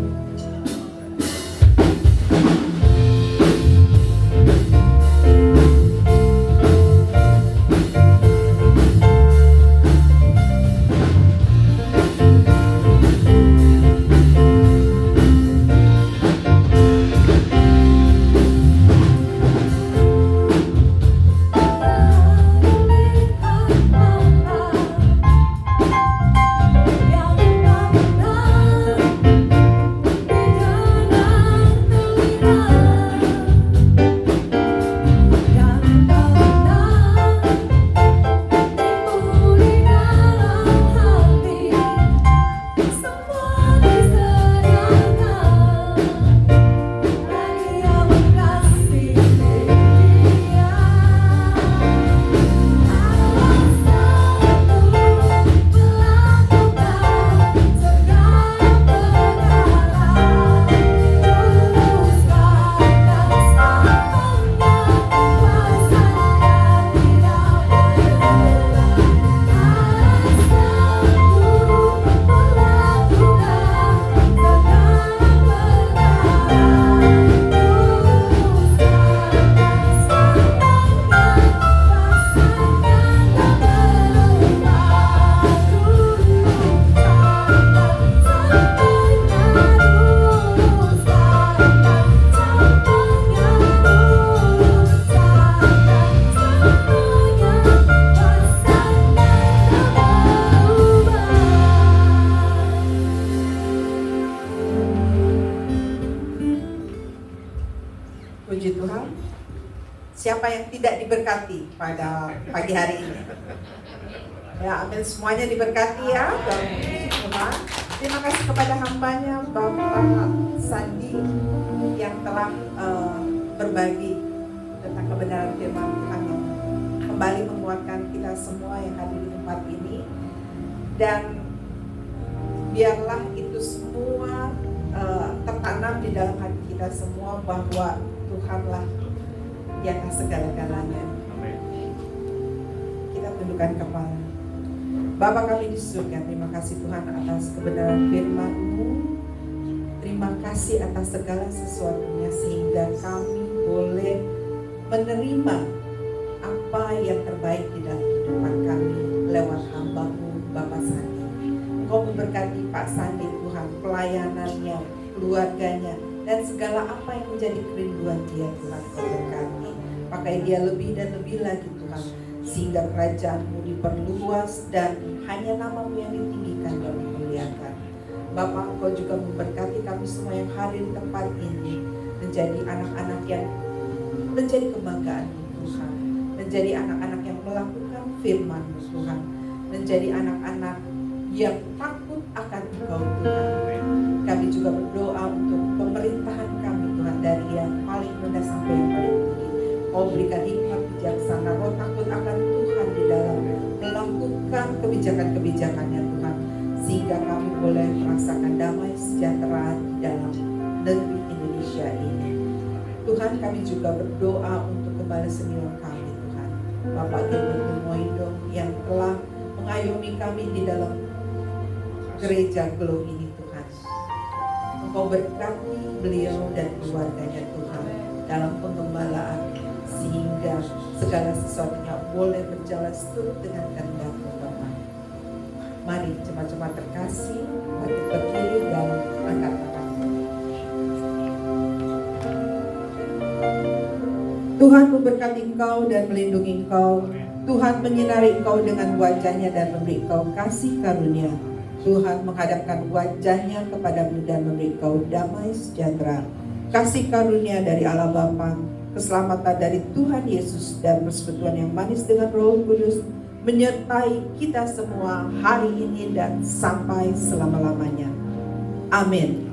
Siapa yang tidak diberkati pada pagi hari ini? Ya, amin, semuanya diberkati ya. Tuhan. Terima kasih kepada hambanya Bapak Sandi yang telah berbagi tentang kebenaran firman Tuhan yang kembali menguatkan kita semua yang hadir di tempat ini. Dan biarlah itu semua tertanam di dalam hati kita semua bahwa Tuhanlah di atas segala-galanya. Kita tundukkan kepala. Bapa kami di surga, terima kasih Tuhan atas kebenaran firman-Mu. Terima kasih atas segala sesuatunya sehingga kami boleh menerima apa yang terbaik di dalam kehidupan kami lewat hamba-Mu Bapak Sandi. Engkau memberkati Pak Sandi Tuhan, pelayanannya, keluarganya, dan segala apa yang menjadi kerinduan dia Tuhan Kau berkati. Pakai dia lebih dan lebih lagi Tuhan, sehingga kerajaan-Mu diperluas dan hanya nama-Mu yang ditinggikan dan dimuliakan. Bapa, Engkau juga memberkati kami semua yang hadir di tempat ini, menjadi anak-anak yang menjadi kebanggaan Tuhan, menjadi anak-anak yang melakukan firman-Mu Tuhan, menjadi anak-anak yang takut akan Engkau Tuhan. Kami juga berdoa untuk pemerintahan kami Tuhan, dari yang paling rendah sampai yang paling tinggi. Kau berikan hikmat bijaksana, roh takut akan Tuhan di dalam melakukan kebijakan-kebijakannya Tuhan, sehingga kami boleh merasakan damai sejahtera di dalam negeri Indonesia ini. Tuhan, kami juga berdoa untuk kembali senior kami Tuhan, Bapak Gilbert Moindong yang telah mengayomi kami di dalam gereja Glow ini Tuhan. Engkau berkati beliau dan keluarganya Tuhan dalam pengembalaan, sehingga segala sesuatunya boleh berjalan seturut dengan kehendak-Mu Bapa. Mari jemaat-jemaat terkasih, mari berdiri dan angkat tangan. Tuhan memberkati engkau dan melindungi engkau. Tuhan menyinari engkau dengan wajah-Nya dan memberi engkau kasih karunia. Tuhan menghadapkan wajah-Nya kepadamu dan memberi engkau damai sejahtera. Kasih karunia dari Allah Bapa, keselamatan dari Tuhan Yesus, dan persekutuan yang manis dengan Roh Kudus menyertai kita semua hari ini dan sampai selama-lamanya. Amin.